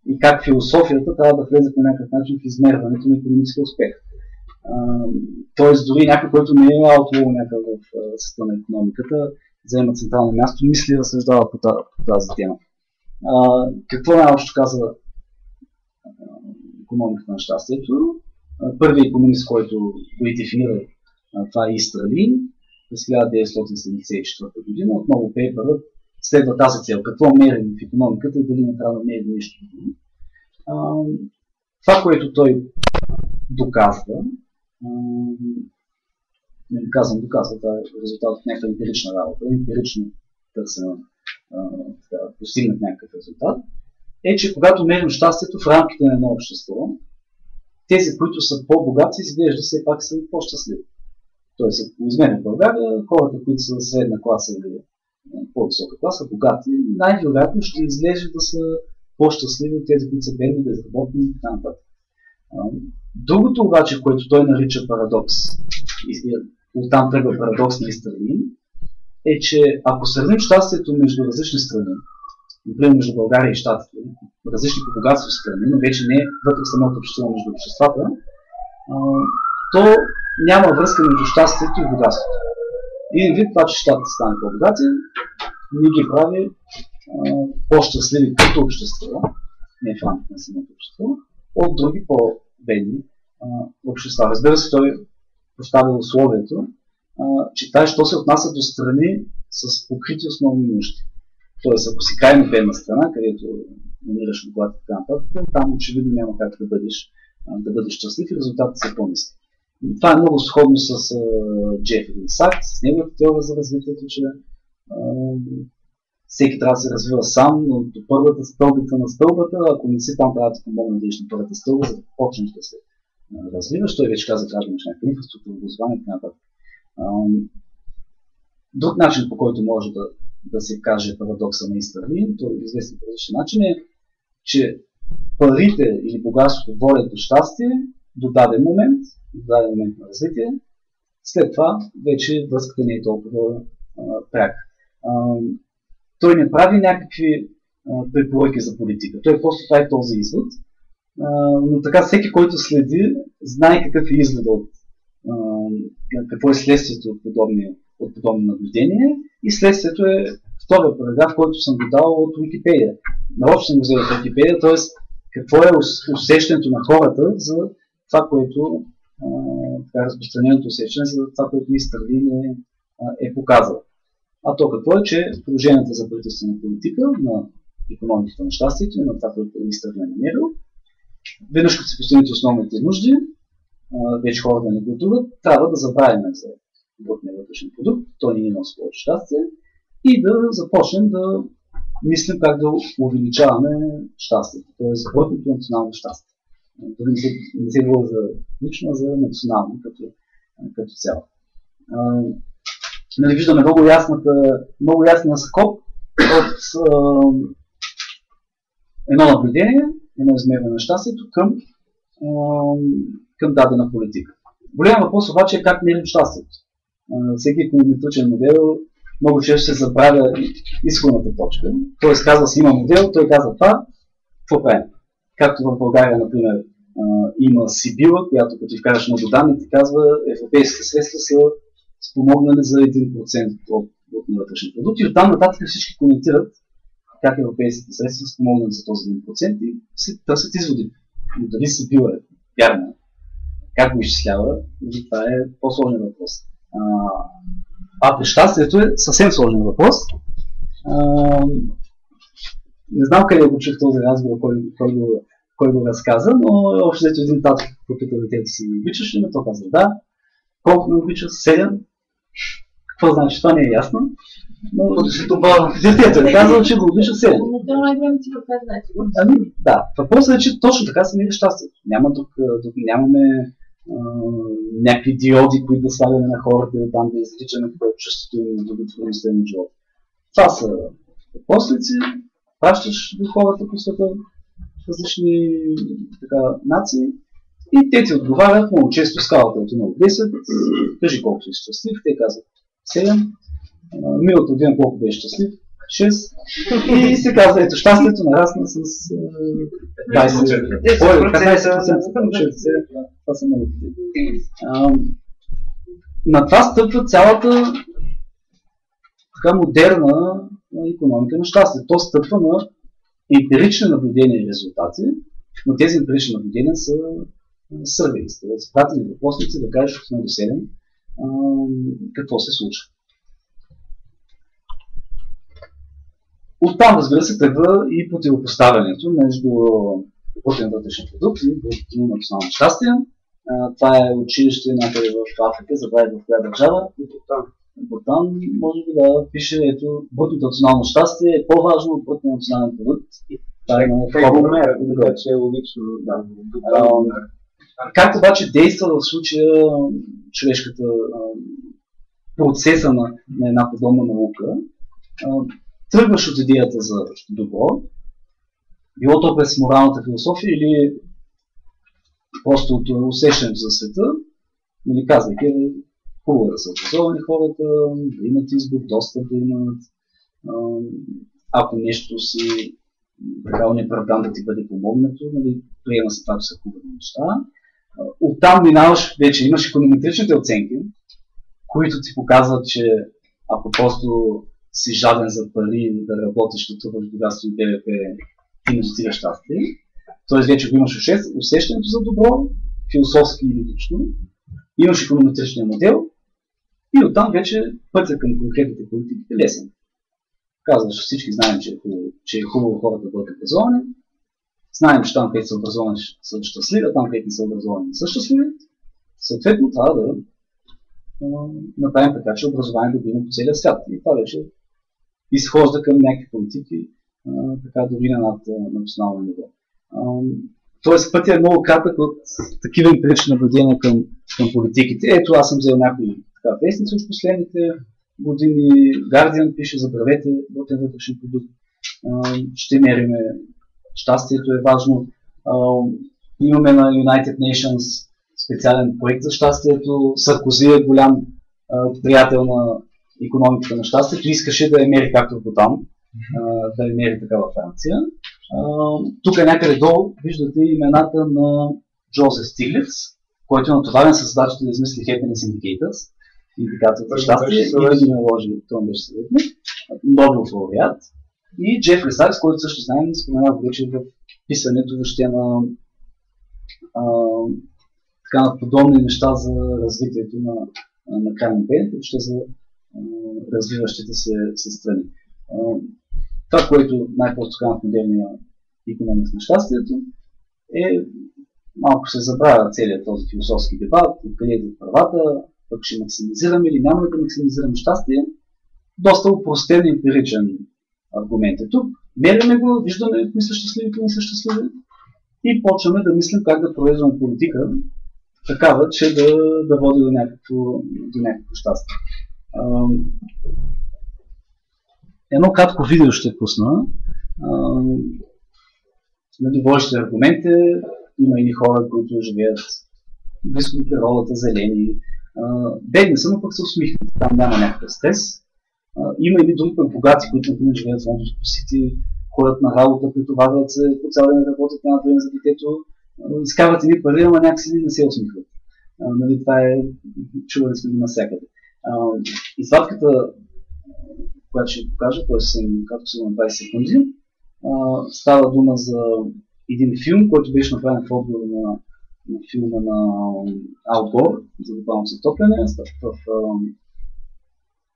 и как философията трябва да влезе по някакъв начин в измерването на икономическия успех. Тоест, дори някой, който не е аутлоу някакъв в света на икономиката, взема централно място, мисли да разсъждава по тази тема. Какво най-общо казва икономиката на щастието? Първият икономист, който го дефинира, това е Истралин, през 1974 година. Отново пейпърът следва тази цел. Какво мерим в икономиката и дали не трябва да мерим нещо друго. Това, което той доказва, не доказва, това е резултат от някаква емпирична работа, емпирично търсена, постигнат някакъв резултат, е, че когато мерим щастието в рамките на едно общество, тези, които са по-богати, изглежда все пак са по-щастливи. Тоест, ако изменим България, хората, които са средна класа или по-висока класа, богати, най-вероятно ще излезе да са по-щастливи от тези, които са бедни, безработни и така нататък. Другото обаче, което той нарича парадокс, и оттам тръгва парадокс на Истралин, е, че ако сравним щастието между различни страни, например между България и Щатите, различни по богатство страни, но вече не вътре самото общество между обществата, то няма връзка между щастието и богатството. Един вид това, че щатите станат по-богати, не ги прави по-щастливи като общество, не в рамките на самото общество, от други по-бедни общества. Разбира се, той поставя условието, че това, що се отнася до страни с покрити основни нужди. Тоест, ако си крайно бедна страна, където намираш доклад и така нататък, там очевидно няма как да бъдеш щастлив и резултатите са по-ниски. Това е много сходно с Джефри Сакс, с неговата теория за развитието, че всеки трябва да се развива сам, но до първата стълбица на стълбата, ако не си там, трябва да помогне да идеш на първата стълба, за да почнеш да се развиваш. Той вече каза, трябва да имаш някаква инфраструктура, образование и така нататък. Друг начин, по който може да се каже парадокса на Истърлин, то е известен по различен начин, е, че парите или богатството водят до щастие до даден момент на развитие. След това вече връзката не е толкова пряка. Той не прави някакви препоръки за политика. Той просто прави този извод. Но така всеки, който следи, знае какъв е изводът, какво е следствието от подобно наблюдение. И следствието е втория параграф, който съм го дал от Уикипедия. Нарочно съм го взел от Уикипедия, т.е. какво е усещането на хората за това, което разпространеното усещане за това, което Истърлин е показал. А то какво е, че положението за правителствена политика на икономиката на щастието и на това, което Истърлин е намерил, веднъж като се постигнат основните нужди, вече хората не гледуват, трябва да забравим за брутния вътрешен продукт, той не носи повече щастие и да започнем да мислим как да увеличаваме щастието, т.е. брутното национално щастие. Дори не се говори за лично, а за национално като цяло. Нали, виждаме много ясна скоп от едно наблюдение, едно измерване на щастието към дадена политика. Голям въпрос обаче е как мерим щастието. Всеки иконометричен модел много често се забравя изходната точка. Т.е. казва си има модел, той казва това, какво правим? Както в България, например, има Сибила, която като ти вкараш много данни, ти казва европейските средства са спомогнали за 1% от вътрешен продукт и оттам нататък всички коментират как европейските средства са спомогнали за този 1% и се търсят изводи. Но дали Сибила е вярна, как го изчислява, това е по-сложен въпрос. А при щастието е съвсем сложен въпрос. Не знам къде го чух този разговор, кой го разказа, но общо взето един татък попита детето си, обичаш ли ме? То каза да. Колко ме обича? 7. Какво значи? Това не е ясно. Но детето е казал, че го обича 7. Ами, да. Въпросът е, че точно така се мири щастието. Нямаме някакви диоди, които да слагаме на хората и там да изричаме какво е чувството и удовлетвореността на живота. Това са послици, пращаш до хората по света, различни нации и те ти отговарят много често скалата от 1 до 10, кажи колко си щастлив, те казват 7, милото един колко беше щастлив, 6 и се казва, ето щастието нарасна с 15%. Това са много. На това стъпва цялата така модерна икономика на щастие. То стъпва на емпирични наблюдения и резултати, но тези емпирични наблюдения са сървеи. Са пратени въпросници да кажеш от 1 до 7 какво се случва. Оттам, разбира се, тръгва и противопоставянето между брутен вътрешен продукт и брутно национално щастие. Това е училище някъде в Африка, забравя в коя държава. Бутан може да пише, ето, брутното национално щастие е по-важно от брутния национален продукт. Това е което е логично. Как обаче действа в случая човешката процеса на една подобна наука? Тръгваш от идеята за добро, било то през моралната философия или просто от усещането за света, или казвайки, хубаво да са образовани хората, да имат избор, достъп да имат, ако нещо си така неправдан да ти бъде помогнато, нали, приема се това, че са хубави неща. Оттам минаваш, вече имаш иконометричните оценки, които ти показват, че ако просто си жаден за пари, да работиш, да тръгваш богатство и БВП, ти не достигаш щастие. Тоест вече го имаш усещането за добро, философски или лично, имаш иконометричния модел И оттам вече пътя към конкретните политики е лесен. Казваш, всички знаем, че е хубаво хората да бъдат образовани. Знаем, че там, където са образовани, са щастливи, а там, където не са образовани, не са щастливи. Съответно, трябва да направим така, че образование да бъде по целия свят. И това вече изхожда към някакви политики, така дори на национално ниво. Тоест пътя е много кратък от такива емпирични наблюдения към политиките. Ето, аз съм взел някои вестници от последните години. Guardian пише, забравете брутен вътрешен продукт. Ще мериме щастието е важно. Имаме на United Nations специален проект за щастието. Саркози е голям приятел на икономиката на щастието. Искаше да я мери както по там, да я мери така във Франция. Тук някъде долу виждате имената на Джозеф Стиглиц, който е натоварен със задачата да измисли Happiness Indicators, индикацията за щастие, и да ги наложи, това беше съветник, Нобелов лауреат, и Джефри Сакс, който също знаем, споменава вече в писането въобще на подобни неща за развитието на крайни пените, въобще за развиващите се страни. Това, което най-просто казвам в модерния икономикс на щастието, е малко се забравя целият този философски дебат, откъде идват правата, пък ще максимизираме или няма да максимизираме щастие. Доста упростен емпиричен аргумент е тук. Меряме го, виждаме кои са щастливи, кои не са щастливи и почваме да мислим как да провеждаме политика такава, че да води до някакво щастие. Едно кратко видео ще пусна. Водещите аргументи, има и хора, които живеят близко до природата, зелени. Бедни са, но пък се усмихнат, там няма някакъв стрес. Има и други пък богати, които например живеят в Лондонско Сити, ходят на работа, претоварват се, по цял ден работят една време за детето, изкарват едни пари, ама някакси не се усмихват. Това е, чували сме навсякъде. Извадката, която ще ви покажа, т.е. както са на 20 секунди, става дума за един филм, който беше направен в отговор на филма на Ал Гор за глобално затопляне.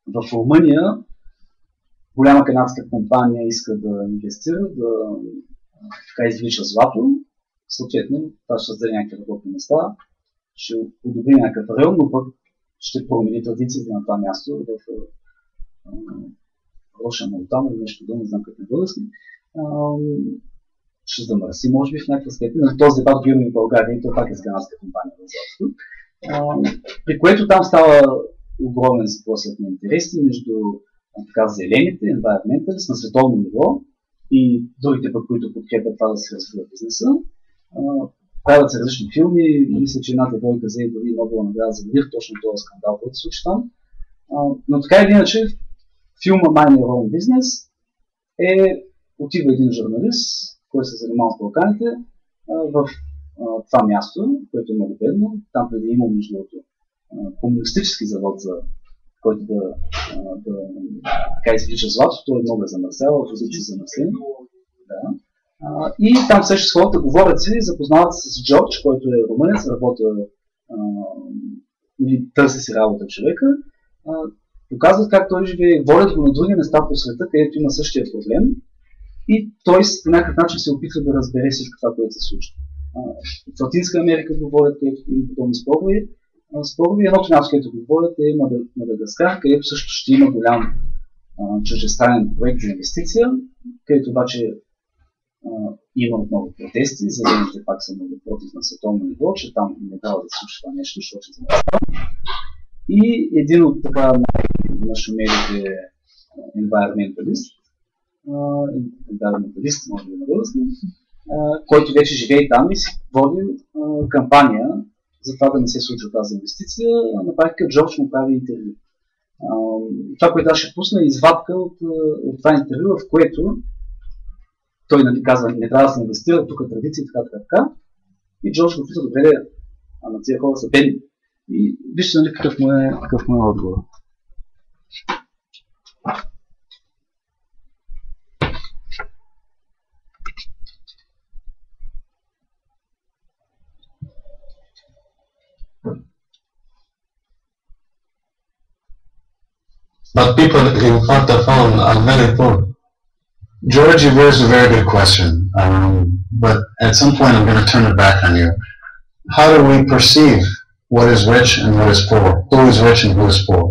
В Румъния голяма канадска компания иска да инвестира, да извлича злато. Съответно, това ще създаде някакви работни места, ще подобри някакъв район, но пък ще промени традициите на това място в Роша Монтана или нещо да не знам как на български. Ще замърси, може би в някаква степен. Но този дебат го имаме в България и то пак е с канадска компания в Златото. При което там става огромен сблъсък на интереси между зелените, environmentalists на световно ниво и другите пък, които подкрепят това да се развива бизнеса. Правят се различни филми, мисля, че едната двойка взе дори Нобелова награда за мир, точно този скандал, който се случи там. Но така или иначе, филма My Own Business отива един журналист, който се занимава с Балканите, в това място, което е много бедно. Там преди има между другото комунистически завод, който да извлича злато, той много е замърсял, водици замърсени. Да. И там също с хората говорят си, запознават се с Джордж, който е румънец, работил или търси си работа човека, показват как той живее, водят го на други места по света, където има същия проблем и той по някакъв начин се опитва да разбере всичко това, което се случва. В Латинска Америка го водят, където има подобни спорове. Едното място, където го водят е Мадагаскар, където също ще има голям чуждестранен проект за инвестиция, където обаче има отново протести, зелените пак са много против на световно ниво, че там не трябва да се случва това нещо, защото се замърсява. И един от така нашумелите environmentalist, може би на български, който вече живее там и си води кампания за това да не се случва тази инвестиция. На практика Джордж му прави интервю. Това, което аз ще пусна, е извадка от това интервю, в което той казва, не трябва да се инвестира, тук традиции, така. И Джордж го пита, добре, ама тия хора са бедни. И вижте нали какъв му е отговор. but people who want the phone are very poor. George, you raised a very good question, but at some point I'm going to turn it back on you. How do we perceive what is rich and what is poor? Who is rich and who is poor?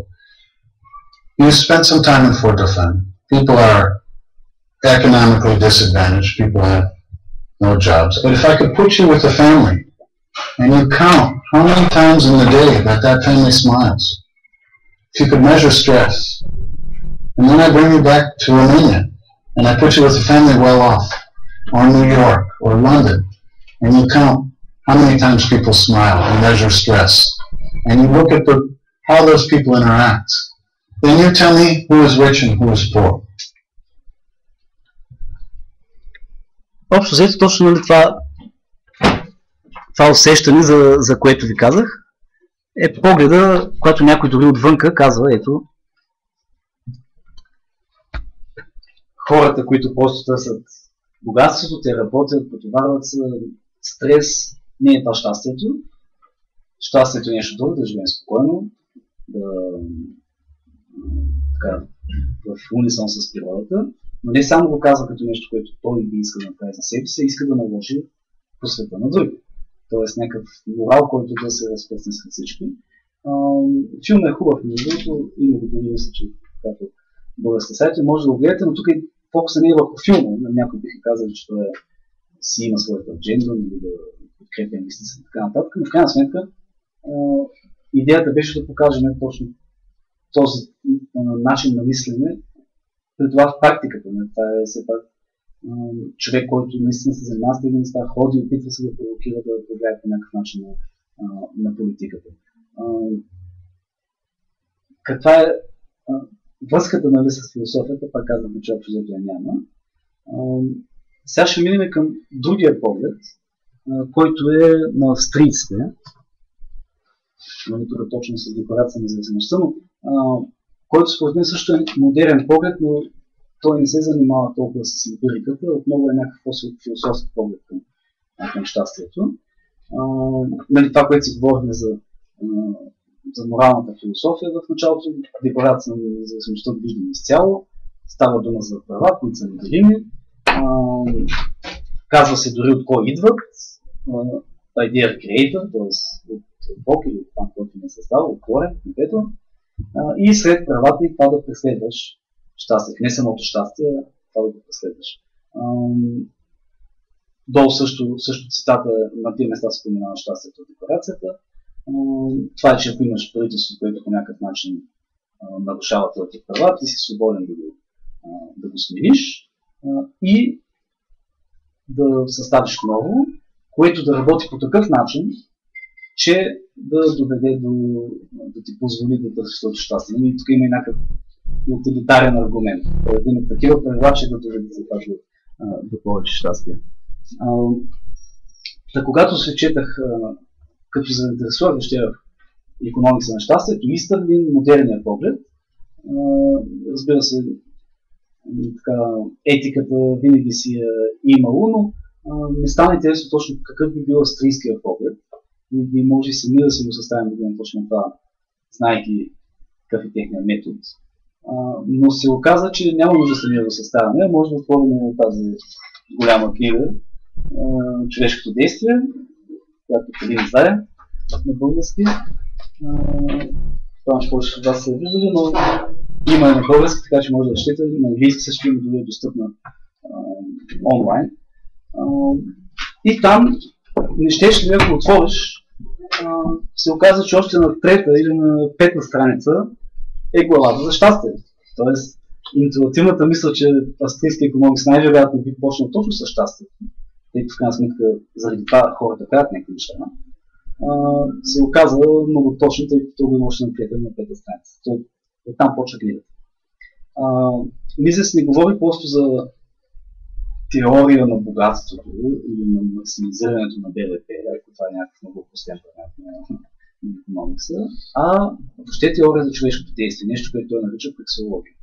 You spent some time in Fort Dauphin. People are economically disadvantaged. People have no jobs. But if I could put you with a family and you count how many times in the day that family smiles, if you could measure stress, and then I bring you back to Romania and I put you with a family well off, or New York, or London, and you count how many times people smile and measure stress, and you look at how those people interact, then you tell me who is rich and who is poor. Общо взето точно нали, това усещане, за което ви казах, е погледа, когато някой дори отвънка казва, ето, хората, които просто търсят богатството, те работят, потоварват се, стрес, не е това щастието. Щастието е нещо друго, да живеем спокойно, в унисон с природата, но не само го казва като нещо, което той би иска да направи за себе си, иска да наложи по света на други. Тоест някакъв морал, който да се разпръсне с всички. Филмът е хубав, между другото, има го дори мисля, че като българска сайта, може да го гледате, но тук фокусът не е върху филма. Някой биха казали, че той си има своята адженда, или да подкрепя мислици и така нататък, но в крайна сметка идеята беше да покажем точно този начин на мислене, при това в практиката. Това е все пак човек, който наистина се занимава с тези неща, ходи, опитва се да провокира, да влияе по някакъв начин на политиката. Каква е връзката нали, с философията, пак казвам, че общо взето я няма. Сега ще минем към другия поглед, който е на австрийците. Тук точно с декларация на независимостта, но който според мен също е модерен поглед, но той не се занимава толкова с емпириката, отново е някакъв философски поглед към щастието. Нали, това, което си говорихме за моралната философия в началото, декларация на независимостта виждаме изцяло, става дума за права, които са неделими, казва се дори от кой идват, idea creator, т.е. от Бог или от там, който не създава, от корен, небето, и след правата и това да преследваш щастие. Не самото щастие, а това да го преследваш. Долу също цитата на тези места споменава щастието от декларацията. Това е, че ако имаш правителство, което по някакъв начин нарушава твоите права, ти си свободен да го смениш и да съставиш ново, което да работи по такъв начин, че да доведе да ти позволи да търсиш своето щастие. И тук има и някакъв утилитарен аргумент. Да има такива правила, че да доведе до повече щастие. Когато се четах, като се заинтересувах въобще в икономикса на щастието, изтърлин модерния поглед. Разбира се, етиката винаги си е имало, но ми стана интересно точно какъв би бил австрийския поглед. И може и сами да си го съставим да видим точно това, знайки какъв е техният метод. Но се оказа, че няма нужда сами да го съставяме, може да отворим тази голяма книга човешкото действие, която преди не знае на български. Това ще повече от вас са виждали, но има и на български, така че може да четете. На английски също има да е достъпна онлайн. И там не щеш ли, ако отвориш, се оказа, че още на трета или на пета страница е главата за щастие. Тоест, интуитивната мисъл, че австрийския икономист най-вероятно би почнал точно с щастие, тъй като в крайна сметка заради това хората правят някакви неща, се оказа много точно, тъй като го има още на пета страница. Оттам почва гледат. Мизес не говори просто за теория на богатството или на максимизирането на БВП, ако това е някакъв много простен вариант на икономикса, а въобще теория за човешкото действие, нещо, което той нарича прексология.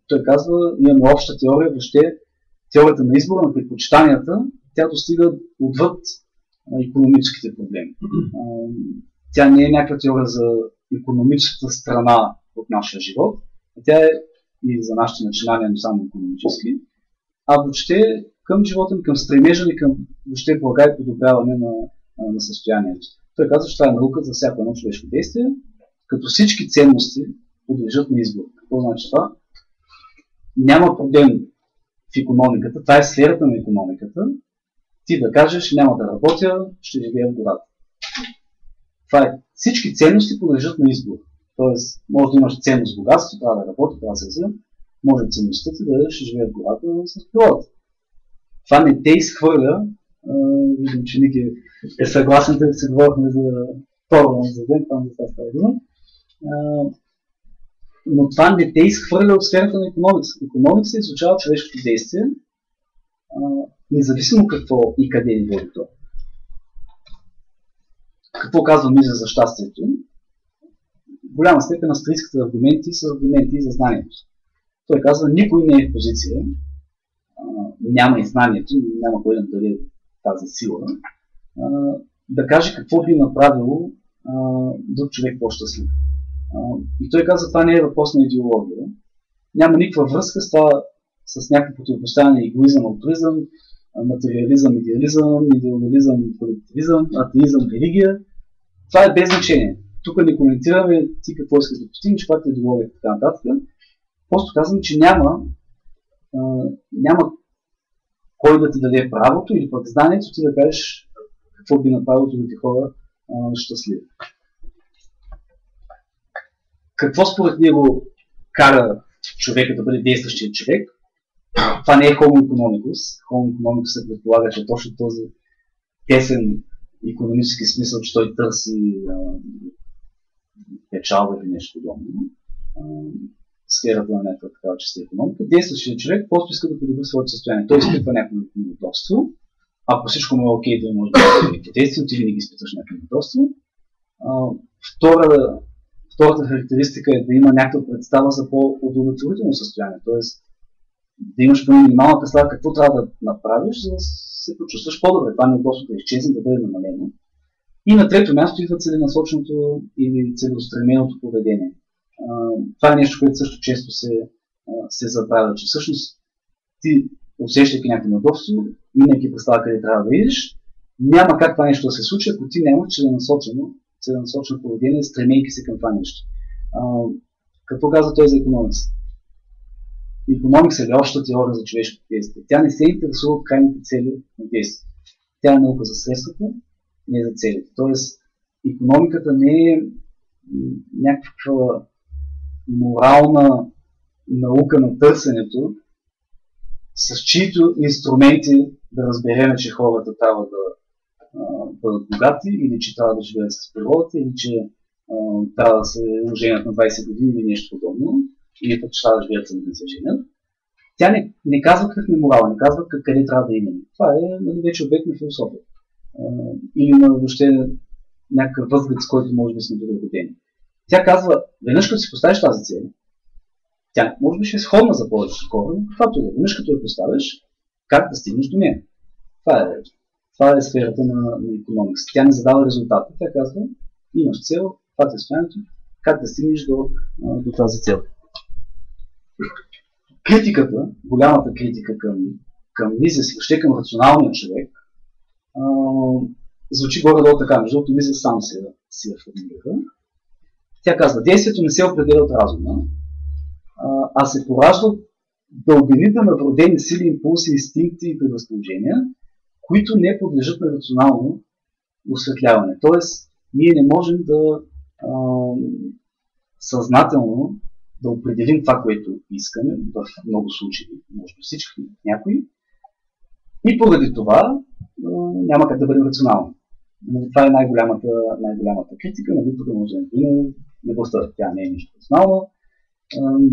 Той казва, имаме обща теория, въобще теорията на избора, на предпочитанията, тя достига отвъд икономическите проблеми. Тя не е някаква теория за икономическата страна от нашия живот. Тя е и за нашите начинания, но само икономически, а въобще към живота, към стремежа ни, към въобще блага и подобряване на състоянието. Той казва, че това е наука за всяко едно човешко действие, като всички ценности подлежат на избор. Какво значи това? Няма проблем в икономиката, това е сферата на икономиката, ти да кажеш, няма да работя, ще живея в гората. Това е. Всички ценности подлежат на избор. Тоест, може да имаш ценност богатство, трябва да работи, трябва да се взема, може ценността ти да ще живее в гората с природата. Това не те изхвърля. Виждам, че Ники е съгласен, да се говорихме за второ за ден, там за това става дума. Но това не те изхвърля от сферата на икономиката. Икономиката изучава човешкото действие, независимо какво и къде ни води то. Какво казва Миза за щастието? В голяма степен австрийските аргументи са аргументи за знанието. Той казва, никой не е в позиция, няма и знанието, няма кой да даде тази сила, да каже какво би направило друг човек по-щастлив. И той казва, това не е въпрос на идеология. Няма никаква връзка с това, с някакво противопоставяне егоизъм, алтруизъм, материализъм, идеализъм, идеализъм, колективизъм, атеизъм, религия. Това е без значение. Тук не коментираме ти какво искаш да постигнеш, каква е идеология и така нататък. Просто казвам, че няма кой да ти даде правото или пък знанието ти да кажеш какво би направило другите хора щастливи. Какво според него кара човека да бъде действащия човек? Това не е Homo economicus. Homo economicus се предполага, че точно този тесен икономически смисъл, че той търси печалба или нещо подобно. Сферата на някаква такава чиста икономика. Действащия човек просто иска да подобри своето състояние. Той изпитва някакво неудобство. Ако всичко му е окей, той може да бъде въздействие, ти винаги изпитваш някакво неудобство. Втората характеристика е да има някаква представа за по-удовлетворително състояние. Тоест да имаш минимална представа какво трябва да направиш, за да се почувстваш по-добре. Това неудобство да изчезне, да бъде намалено. И на трето място идва целенасоченото или целеустременото поведение. Това е нещо, което също често се забравя, че всъщност ти, усещайки някакво неудобство, имайки представа къде трябва да идеш, няма как това нещо да се случи, ако ти нямаш целенасочено поведение, стремейки се към това нещо. Какво казва той за икономикс? Икономикс е обща теория за човешкото действие. Тя не се интересува от крайните цели на действието. Тя е наука за средствата, не за целите. Тоест, икономиката не е някаква морална наука на търсенето, с чието инструменти да разберем, че хората трябва да бъдат богати, или че трябва да живеят с природата, или че трябва да се оженят на 20 години или нещо подобно, или пък че трябва да живеят сами да се женят. Тя не казва какъв е морал, не казва къде трябва да имаме. Това е вече обект на философия. Или на въобще някакъв възглед, с който може да сме били родени. Тя казва, веднъж като си поставиш тази цел, тя може би ще е сходна за повечето хора, но каквато е. Веднъж като я поставиш, как да стигнеш до нея. Това е сферата на икономикс. Тя не задава резултата. Тя казва, имаш цел, това е състоянието, как да стигнеш до тази цел. Критиката, голямата критика към Мизес, въобще към рационалния човек, звучи горе-долу така, между другото Мизес сам си я формулира. Тя казва, действието не се определя от разума, а се поражда дълбините на вродени сили, импулси, инстинкти и предразположения, които не подлежат на рационално осветляване. Тоест, ние не можем да съзнателно да определим това, което искаме, в много случаи, може би всички, някои, и поради това няма как да бъдем рационални. Това е най-голямата критика на продължението на любовта. Тя не е нищо рационално.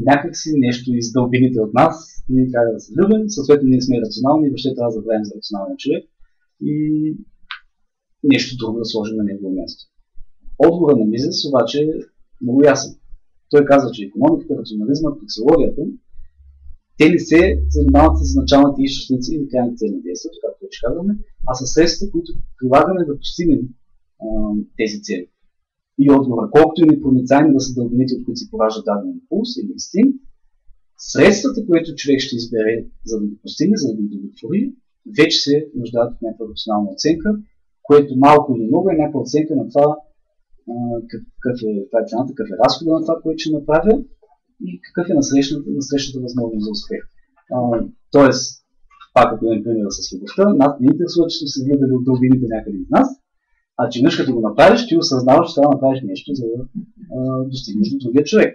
Някак си нещо из дълбините от нас, ние трябва да се любим, съответно ние сме рационални и въобще трябва да забравим за рационалния човек и нещо друго да сложим на негово място. Отговорът на Мизес обаче е много ясен. Той казва, че икономиката, рационализмът, психологията, те не се занимават с началните източници или крайните цели на действието, както вече казваме, а с средствата, които прилагаме да постигнем тези цели. и отговора. Колкото и непроницаеми да са дълбините, от които се поражда даден импулс или инстинкт, средствата, които човек ще избере, за да го постигне, за да го удовлетвори, вече се нуждаят от някаква рационална оценка, което малко или много е някаква оценка на това какъв е цената, какъв е разхода на това, което ще направя и какъв е насрещната възможност за успех. Тоест, пак ако имам примера с любовта, нас не интересува, че сме се влюбили от дълбините някъде из нас, а че веднъж като го направиш, ти осъзнаваш, че трябва да направиш нещо, за да достигнеш до другия човек.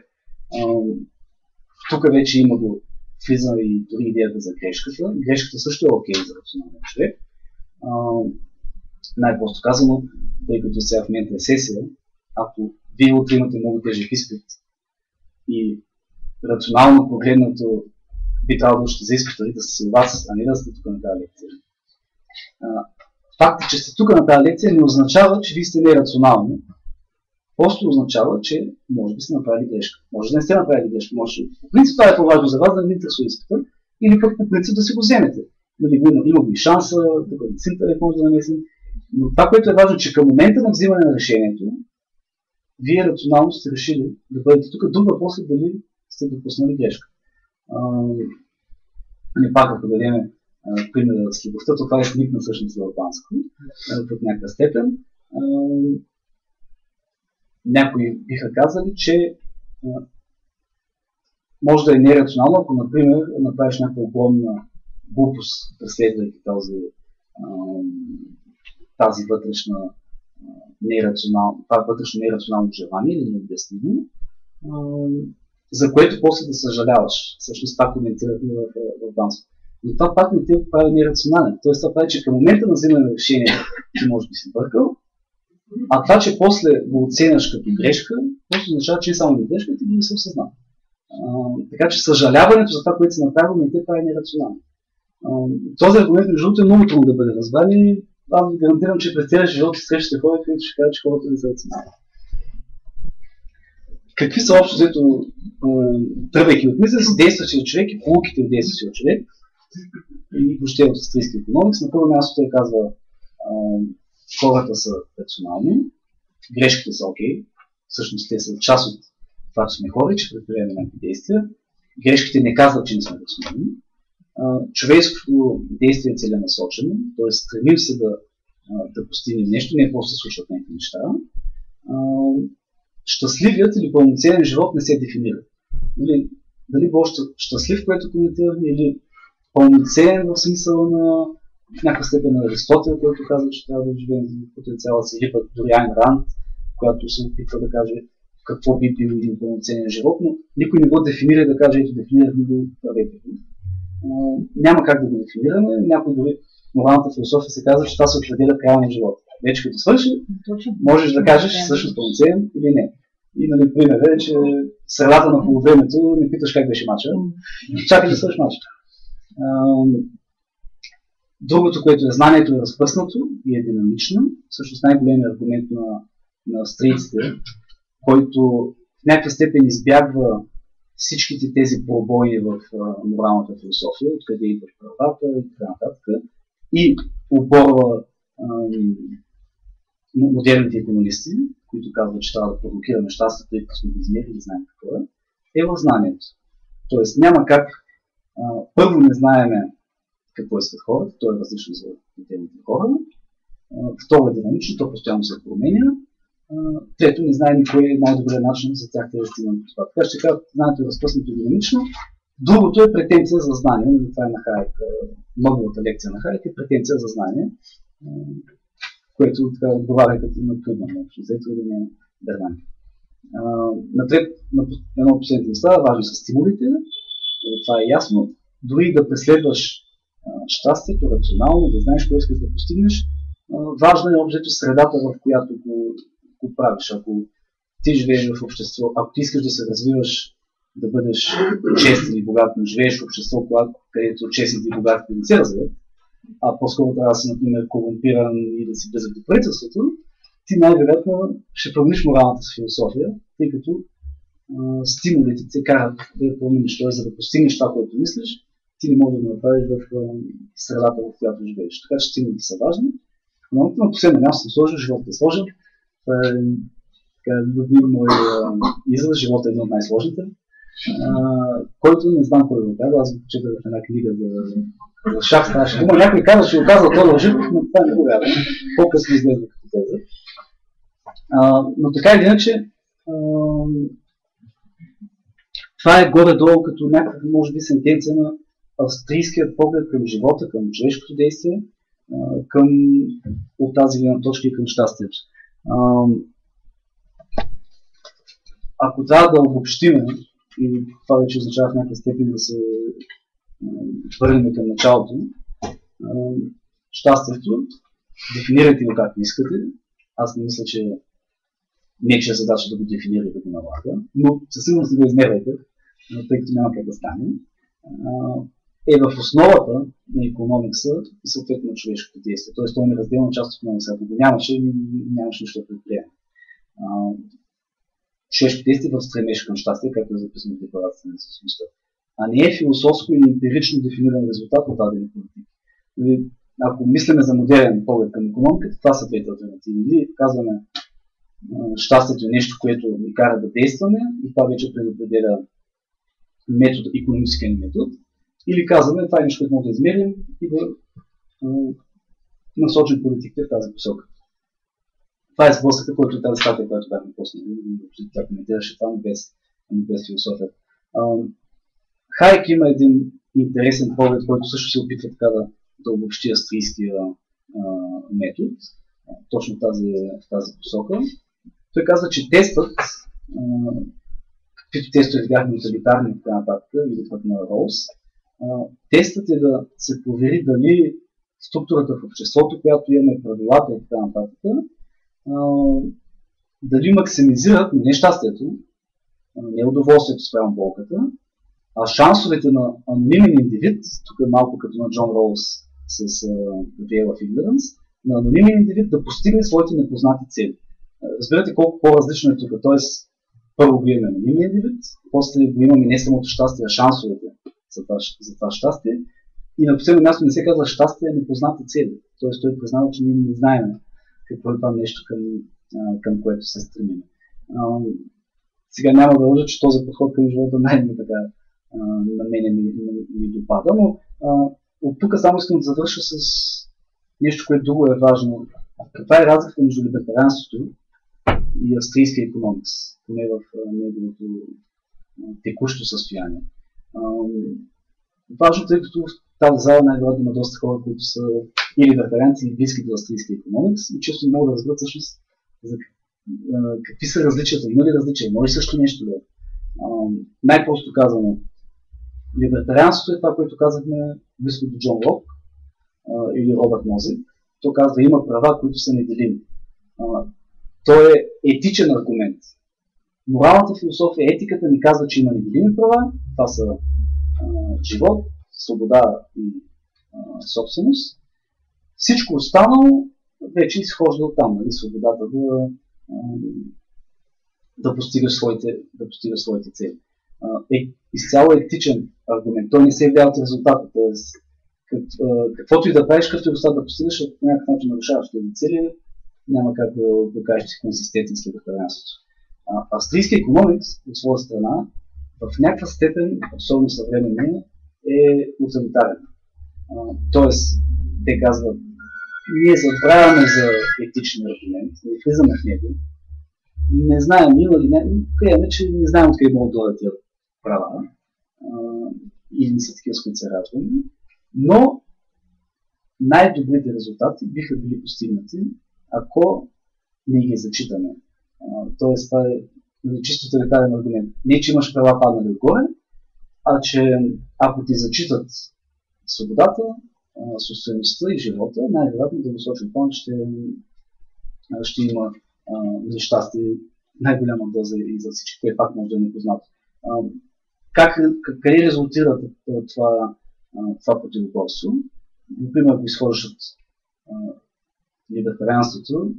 Тук вече има го влиза и дори идеята за грешката. Грешката също е окей за рационалния човек. Най-просто казано, тъй като сега в момента е сесия, ако вие утре имате много тежък изпит и рационално погледнато би трябвало да за изпита да сте с вас, а не да сте тук на тази лекция. Фактът, че сте тук на тази лекция не означава, че вие сте нерационални. Просто означава, че може би сте направили грешка. Може да не сте направили грешка. Може по принцип това е по-важно за вас да не интересува изпита или пък по принцип да си го вземете. Има го и шанса, да бъде симптър, може да намесим. Но това, което е важно, че към момента на взимане на решението, вие рационално сте решили да бъдете тук. Друг въпрос е дали сте допуснали грешка. Не пак, ако дадем примера с любовта, това е книг на всъщност в албанско, под някаква степен. Някои биха казали, че може да е нерационално, ако, например, направиш някаква огромна глупост, преследвайки тази вътрешно нерационално желание или необяснимо, за което после да съжаляваш. Всъщност това коментирах в Банско. Но това пак не те прави нерационален. Тоест това прави, че към момента на взимане на решение ти може би си бъркал, а това, че после го оценяш като грешка, просто означава, че не само не грешка, ти не се осъзнава. Така че съжаляването за това, което си направил, не те прави нерационално. Този аргумент, между другото, е много трудно да бъде разбран и аз ви гарантирам, че през целия живот ще срещате хора, които ще кажат, че хората не са рационални. Какви са общо взето, тръгвайки от мисля, с действащия човек и полуките от действащия човек и въобще от австрийски икономикс? На първо място той казва, хората са рационални, грешките са окей, всъщност те са част от това, че сме хора и че предприемаме някакви действия. Грешките не казват, че не сме рационални. Човешкото действие е целенасочено, т.е. стремим се да постигнем нещо, не просто се случват някакви неща. Щастливият или пълноценен живот не се дефинира. Дали бъл щастлив, което коментирахме, или пълноценен в смисъла на в някаква степен на Аристотел, който казва, че трябва да живеем в потенциала си, или пък дори Айн Ранд, която се опитва да каже какво би бил един пълноценен живот, но никой не го дефинира да каже, ето дефинирахме го правете. Няма как да го дефинираме, някой дори в моралната философия се казва, че това се определя в края на живота. Вече като свърши, можеш да кажеш всъщност пълноценен или не. И нали, пример е, че средата на полувремето не питаш как беше мача, чакай да свърши мача. Другото, което е знанието е разпръснато и е динамично. Всъщност най-големият аргумент на австрийците, който в някаква степен избягва всичките тези пробойни в моралната философия, откъде идват правата и така нататък, и оборва модерните икономисти, които казват, че трябва да провокираме щастието, тъй като сме ги измерили и знаем какво е в знанието. Тоест няма как първо не знаеме какво искат хората, то е различно за отделните хора. Второ е динамично, то постоянно се променя. Трето, не знае никой е най-добрият начин за тях да стигнат до това. Така ще кажа, знанието е разпръснато динамично. Другото е претенция за знание. Това е на Хайек, новата лекция на Хайек е претенция за знание, което така отговаря като на трудно, взето или на Бернан. На едно от последните места, важно са стимулите, това е ясно. Дори да преследваш щастието рационално, да знаеш какво искаш да постигнеш, важно е обзето средата, в която го правиш. Ако ти живееш в общество, ако ти искаш да се развиваш, да бъдеш честен и богат, но живееш в общество, където честните и богатите не се развиват, а по-скоро трябва да си, например, корумпиран и да си близък до правителството, ти най-вероятно ще промениш моралната си философия, тъй като стимулите те карат да я промениш, т.е. за да постигнеш това, което мислиш, ти не можеш да направиш в средата, в която живееш. Така че стимулите са важни. Но на последно място съм сложил, животът е сложен. любим мой израз, живота е един от най-сложните, който не знам кой го казва, аз го четах в една книга за шах ставаше дума. Някой каза, че го казва той лъжи, но това не го вярвам. По-късно излезе като теза. Но така или иначе, това е горе-долу като някаква, може би, сентенция на австрийския поглед към живота, към човешкото действие, от тази гледна точка и към щастието. Ако трябва да обобщим, и това вече означава в някаква степен да се върнем към началото, щастието, дефинирайте го както искате. Аз не мисля, че нечия задача да го дефинира и да го налага, но със сигурност не го измервайте, тъй като няма как да стане. Е в основата на икономикса и съответно на човешкото действие. Тоест, това е неразделна част от икономикса. Ако го нямаше, нямаше нищо да предприема. Човешкото действие в стремеж към щастие, както е записано в декларацията на независимостта. А не е философско или емпирично дефиниран резултат от дадени политики. Ако мислиме за модерен поглед към икономиката, това са двете алтернативи. Или казваме, щастието е нещо, което ни кара да действаме и това вече предопределя метод, икономическия метод. Или казваме, това е нещо, което може да измерим и да насочим политиките в тази посока. Това е сблъсъка, който е тази статия, която бяхме после. Тя коментираше това, но без философия. Хайек има един интересен поглед, който също се опитва така да обобщи австрийския метод, точно в тази посока. Той казва, че тестът, каквито тестове видяхме тоталитарни и така нататък, или пък на Роуз, тестът е да се провери дали структурата в обществото, която имаме, правилата и така нататък, дали максимизират не щастието, не удоволствието спрямо болката, а шансовете на анонимен индивид, тук е малко като на Джон Роуз с Veil of Ignorance, на анонимен индивид да постигне своите непознати цели. Разбирате колко по-различно е тук. Т.е. първо го имаме анонимен индивид, после го имаме не самото щастие, а шансовете за това щастие. И на последно място не се казва щастие, а непознати цели. Т.е. той признава, че ние не знаем какво е това нещо, към което се стремим. Сега няма да лъжа, че този подход към живота на мене ми допада, но от тук само искам да завърша с нещо, което друго е важно. Каква е разлика между либертарианството и австрийския икономикс, поне в неговото текущо състояние. Важно, тъй като в тази зала най-вероятно има доста хора, които са и либертарианци, и близки до австрийския икономикс, и често не могат да разберат всъщност за какви са различията, има ли различия, може също нещо да е. Най-просто казано, либертарианството е това, което казахме близко до Джон Лок или Робърт Нозик. То казва, има права, които са неделими. То е етичен аргумент. Моралната философия, етиката ни казва, че има неделими права. Това са живот, свобода и собственост. Всичко останало вече изхожда от там, нали, свободата да постигаш своите цели. Изцяло етичен аргумент. Той не се явява от резултата. Тоест, каквото и да правиш, като и да постигаш, по някакъв начин нарушаваш тези цели, няма как да кажеш, че консистентен с либертарианството. Австрийския икономикс, от своя страна, в някаква степен, особено съвременния, е утилитарен. Тоест, те казват, ние забравяме за етичния аргумент, не влизаме в него, не знаем има ли не, приемаме, че не знаем откъде могат да дойдат тия права и не са такива, с които се радваме, но най-добрите резултати биха били постигнати, ако не ги зачитаме. Тоест, това е чисто тоталитарен аргумент. Не, че имаш права паднали отгоре, а че ако ти зачитат свободата, собствеността и живота, най-вероятно дългосрочен план ще има щастие най-голяма доза и за всички, което пак може да е непознато. Къде резултира това противоборство? Например, ако изхождаш от либертарианството,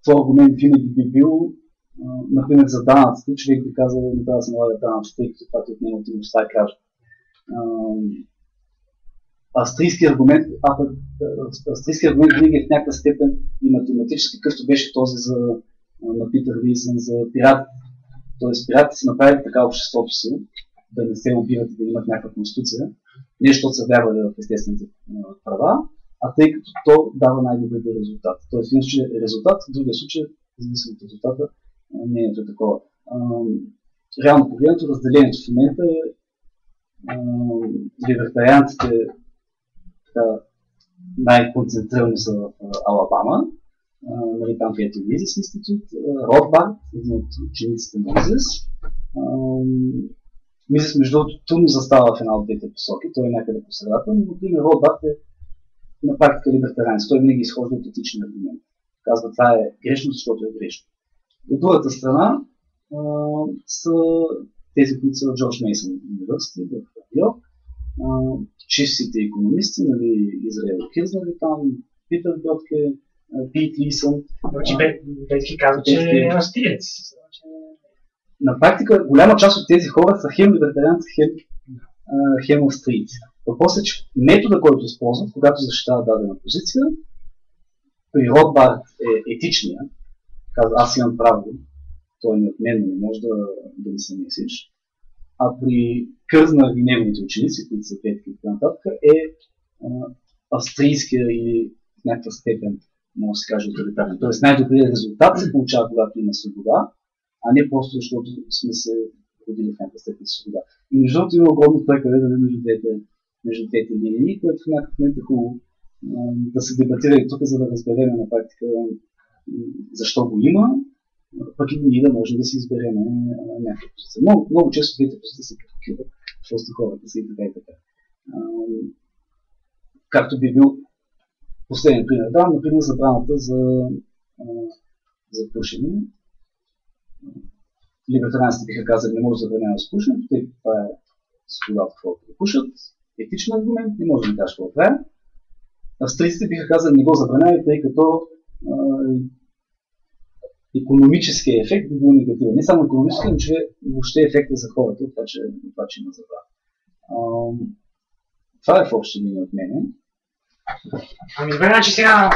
твой аргумент винаги би бил, например, за данъците, човек би казал, не трябва да се налага данъците, тъй като това от него ти неща и кажа. Австрийски аргумент винаги в някаква степен и математически, какъвто беше този за на Питър Висън за пиратите. Тоест пиратите са направили така обществото си, да не се убиват и да имат някаква конституция, не защото са вярвали в естествените права, а тъй като то дава най-добрия резултат. Тоест, в един случай е резултат, в другия случай, зависимо от резултата, мнението е такова. Реално погледнато, разделението в момента е либертарианците най-концентрирано са в Алабама, нали, там където е Мизис институт, Ротбард, един от учениците на Мизис. Мизис, между другото, трудно застава в една от двете посоки, той е някъде по средата, но например Ротбард е на практика либертарианец, той винаги изхожда от етични аргументи. Казва, това е грешно, защото е грешно. От другата страна са тези, които са Джордж Мейсън университет в Йорк, чистите икономисти, нали, Израел Кирзнер там, Питър Бьотке, Пит Лисън. Бетки казва, че е австриец. На практика голяма част от тези хора са хем либертарианци, хем австрийци. Въпросът е, че метода, който използват, когато защитават дадена позиция, при Ротбард е етичния, казва, аз имам право, той е неотменно, не може да ми се месиш. А при Кързнер и неговите ученици, които са петки и нататък, е австрийския или в някаква степен, може да се каже, авторитарен. Тоест най-добрият резултат се получава, когато има свобода, а не просто защото сме се родили в някаква степен свобода. И между другото има огромно прекалено между двете линии, което в някакъв момент е хубаво да се дебатира и тук, за да разберем на практика защо го има, пък и ние да можем да си изберем някаква позиция. Много често двете позиции се критикуват, просто хората са и така и така. Както би бил последен пример. Да, например, забраната за пушене. Либертарианците биха казали, не може да забранява с пушенето, тъй като това е свободата хората да пушат. Етичен аргумент, не може да кажа какво е. Австрийците биха казали, не го забранява, тъй като икономическия ефект би бил негативен. Не само икономически, но че въобще ефекта за хората, това, че има забрана. Това е в общи линии от мене. Ами добре, значи сега...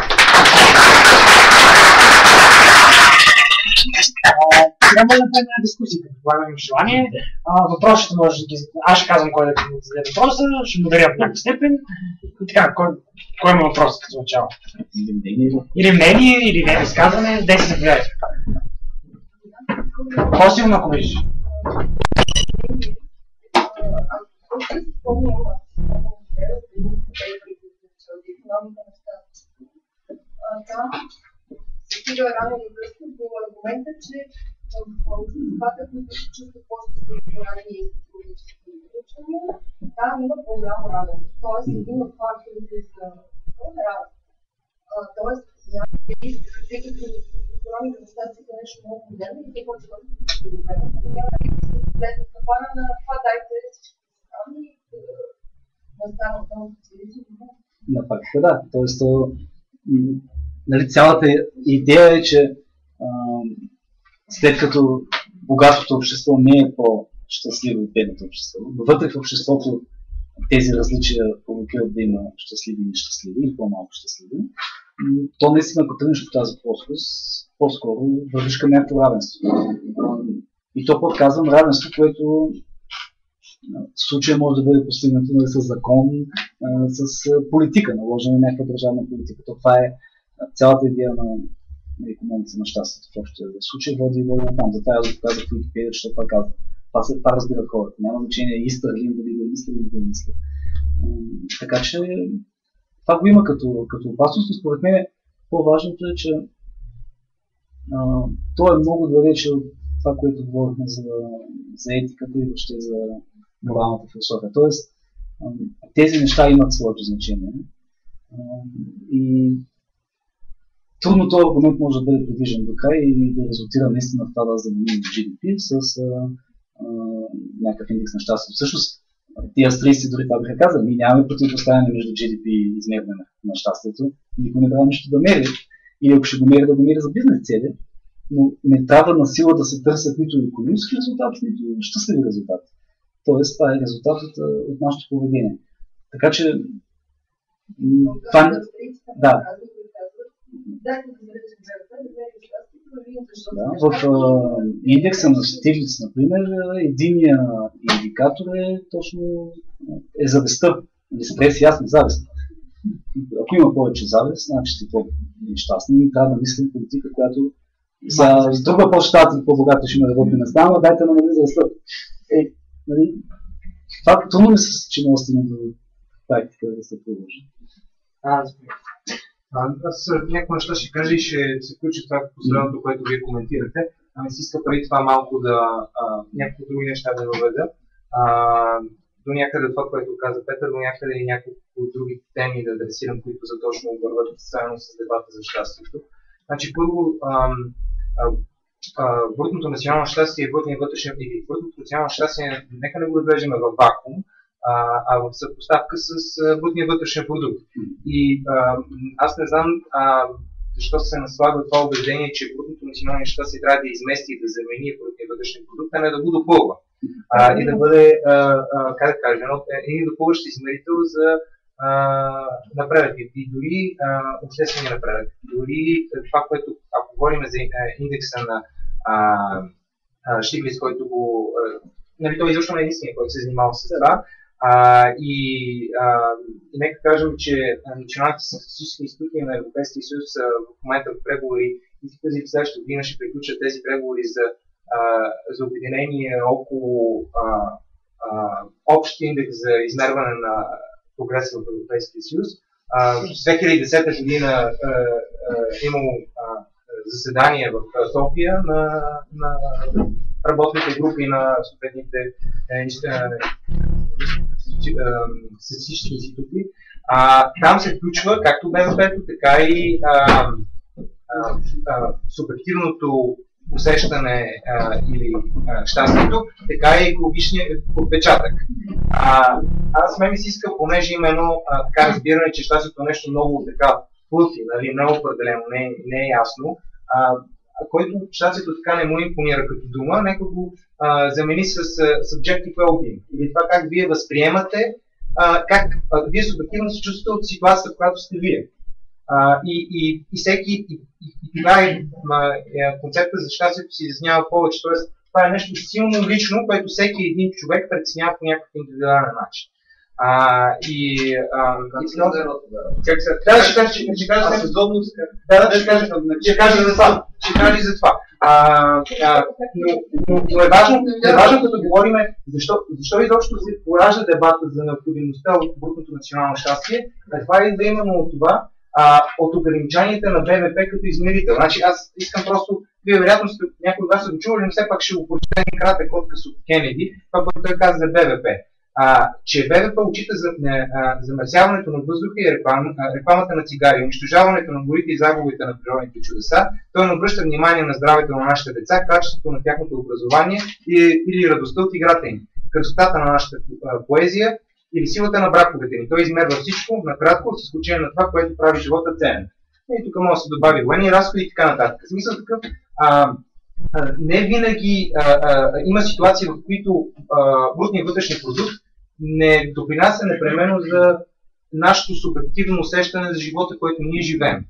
Сега може да правим една дискусия, като полагаме желание. Въпросите може да ги... Аз ще казвам кой да зададе въпроса, ще модерирам в някаква степен. И така, кой има въпрос като начало? Или мнение, или не изказване, дай се заповядайте. По-силно, ако виждаш. Стига рано или късно до аргумента, че обществата, които се чувстват по-специализирани и психологически проучвания, там има по-голямо равенство. Тоест, един от факторите за равенство. Тоест, тъй като икономиката статистика е нещо много модерно и те почват да го гледат, няма да се капана на това, дайте всички страни да станат много специалисти. На практика да. Тоест, нали, цялата идея е, че след като богатото общество не е по-щастливо от бедното общество, но вътре в обществото тези различия провокират да има щастливи и нещастливи, или по-малко щастливи, то наистина, ако тръгнеш по тази плоскост, по-скоро вървиш към някакво равенство. И то пък казвам равенство, което в случая може да бъде постигнато с закон, с политика, наложена някаква държавна политика. Това е цялата идея на икономиката на щастието в общия случай води на там. Затова аз го казах в Википедия, защото това казва. Това разбират хората. Няма значение Истърлин дали го мисля или да мисля. Така че това го има като опасност, но според мен по-важното е, че то е много далече от това, което говорихме за етиката и въобще за моралната философия. Тоест, тези неща имат своето значение. И трудно този аргумент може да бъде придвижен до край и да резултира наистина в това да заменим GDP с някакъв индекс на щастието. Всъщност, тия австрийци дори това биха казали, ние нямаме противопоставяне между GDP и измерване на щастието. Никой не трябва нищо да мери. Или ако ще го мери, да го мери за бизнес цели, но не трябва на сила да се търсят нито икономически резултати, нито щастливи резултати. Тоест, това е резултатът от нашето поведение. Така че, това... Да. защото В индекса на Стиглиц, например, единия индикатор е точно завистта. Стрес, ясно, завист. Ако има повече завист, значи сте по-нещастни и трябва да мислим политика, която с друга по-щата и по-богата ще има работни места, но дайте намали завистта. Нали, това трудно ми се че може до практика да се продължи. Аз някои неща ще кажа и ще се включи това последното, което вие коментирате. Ами си иска преди това малко да някакви други неща да въведа. До някъде това, което каза Петър, до някъде и няколко други теми да адресирам, които задочно върват заедно с дебата за щастието. Значи първо, брутното национално щастие и брутния вътрешен или брутното национално щастие, нека не го разглеждаме в вакуум, а в съпоставка с брутния вътрешен продукт. И аз не знам защо се наслага това убеждение, че брутното национално щастие трябва да измести и да замени брутния вътрешен продукт, а не да го допълва. И да бъде, как да кажа, един допълващ измерител за напредък и дори обществения напредък. Дори това, което, ако говорим за индекса на Штиглиц, който го... Нали, той изобщо не е единствения, който се занимава с това. И нека кажем, че националните статистически институти на Европейския съюз в момента в преговори и тази следващата година ще приключат тези преговори за обединение около общ индекс за измерване на прогреса в Европейския съюз. В 2010 година имало заседание в София на работните групи на съответните статистически институти. Там се включва както БВП-то, така и субективното усещане или щастието, така и екологичния отпечатък. Аз ме ми си иска, понеже именно така разбиране, че щастието е нещо много така флъфи, нали, неопределено, не е ясно, който щастието така не му импонира като дума, нека го замени с subjective well-being, или това как вие възприемате, как вие субективно се чувствате от ситуацията, в която сте вие. И това е концепта за щастието си изяснява повече, т.е. това е нещо силно лично, което всеки един човек преценява по някакъв индивидуален начин. Ще кажа за това. Но е важно като говорим защо изобщо се поражда дебата за необходимостта от брутното национално щастие, това е да именно от това, от ограниченията на БВП като измерител. Значи аз искам просто, вие вероятно някой от вас са го чували, но все пак ще го прочета един кратък отказ от Кенеди, това, което той каза за БВП. Че БВП отчита за замърсяването на въздуха и рекламата на цигари, унищожаването на горите и загубите на природните чудеса. Той не обръща внимание на здравето на нашите деца, качеството на тяхното образование или радостта от играта им, красотата на нашата поезия или силата на браковете ни. Той измерва всичко, накратко, с изключение на това, което прави живота ценен. И тук може да се добави военни разходи и така нататък. В смисъл такъв, не винаги има ситуации, в които брутният вътрешен продукт не допринася непременно за нашето субективно усещане за живота, който ние живеем.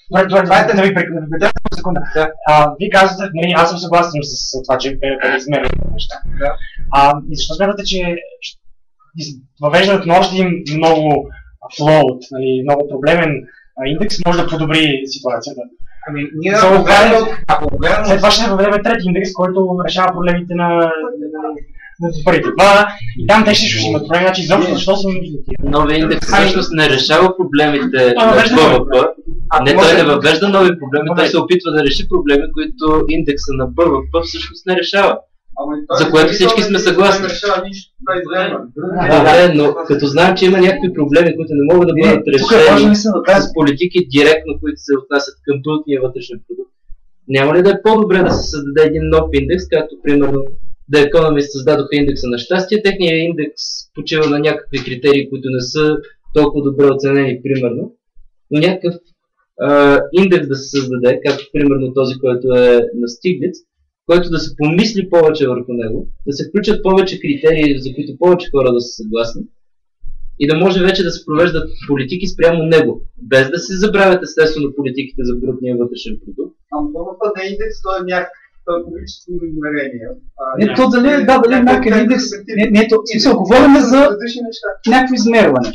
Това е да ви прекъсна секунда. Вие казвате, аз съм съгласен с това, че е измерено неща. И защо смятате, че въвеждането на още един много флоут, много проблемен индекс може да подобри ситуацията? След това ще въведем трети индекс, който решава проблемите на първите два и там те ще имат проблеми, значи изобщо защо са новия индекс всъщност не решава проблемите на БВП. Не, той не въвежда нови проблеми, той се опитва да реши проблеми, които индекса на БВП всъщност не решава. За което всички сме съгласни. Добре, но като знаем, че има някакви проблеми, които не могат да бъдат решени с политики директно, които се отнасят към брутния вътрешен продукт, няма ли да е по-добре да се създаде един нов индекс, както примерно The Economist създадоха индекса на щастие, техният индекс почива на някакви критерии, които не са толкова добре оценени, примерно, но някакъв индекс да се създаде, както примерно този, който е на Стиглиц, който да се помисли повече върху него, да се включат повече критерии, за които повече хора да са съгласни и да може вече да се провеждат политики спрямо него, без да се забравят естествено политиките за брутния вътрешен продукт. Ама това път не индекс, той е някакво количествено измерение. Не, то дали е някакъв индекс, не, то говорим за някакво измерване.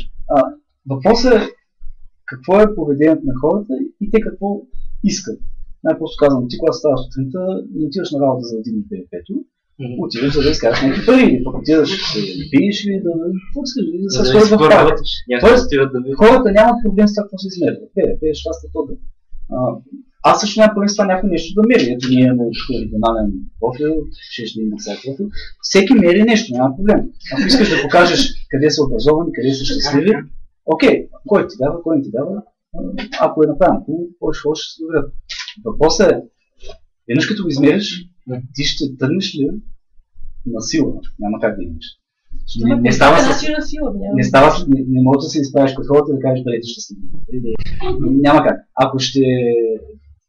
Въпросът е какво е поведението на хората и те какво искат. Най-просто казвам, ти когато ставаш сутринта, не отиваш на работа за 1,55, отиваш за да изкараш някакви пари, или пък отиваш да пиеш или да пускаш, или да се сложиш в правата. Тоест, хората нямат проблем с това, какво се измерва. Те щастят това. Аз също нямам проблем с това някой нещо да мери. Ето ние имаме регионален профил, ще има всякаквото. Всеки мери нещо, няма проблем. Ако искаш да покажеш къде са образовани, къде са щастливи, окей, кой ти дава, кой не ти дава, ако е направено, ще се добре. Въпросът е, веднъж като го измериш, ти ще тънеш ли на сила? Няма как да имаш. Не можеш да се изправиш пред хората и да кажеш бъдете щастливи. Няма как. Ако ще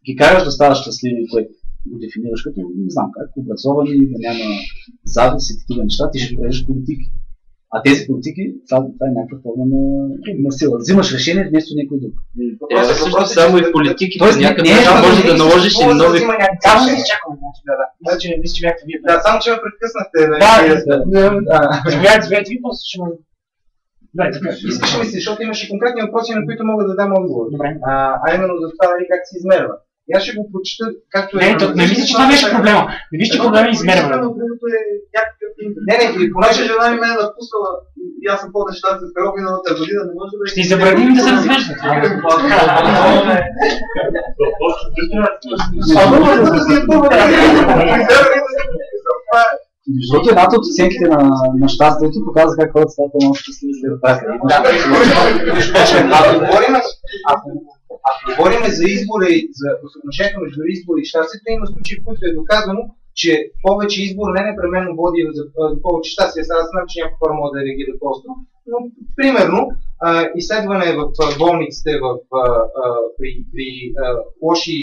ги караш да ставаш щастливи, което го дефинираш като, не знам как, образовани, да няма завист и такива неща, ти ще правиш политики. А тези политики, това е някаква форма на сила. Взимаш решение вместо някой друг. Само и политиките, някакъв може да наложиш и нови... Само си изчакваме. Мисля, че бяхте вие. Да, само че ме прекъснахте. Заповядайте ви, после ще ме... Искаш ли си, защото имаш и конкретни въпроси, на които мога да дам отговор. Добре. А именно за това как се измерва. И аз ще го прочета както е. Не мисля, че това беше проблема. Не виж, че проблема е измерването. Не, понеже жена ми ме е напуснала и аз съм по-нещастен с Каро миналата година, не може да... Ще забраним да се развеждат. Между другото, едната от оценките на щастието показва как хората стават по-малко щастливи след това. Ако говорим за избори, за отношението между избори и щастието, има случаи, в които е доказано, че повече избор не непременно води до повече щастие. Сега знам, че някои хора могат да реагират по-остро, но примерно изследване в болниците при лоши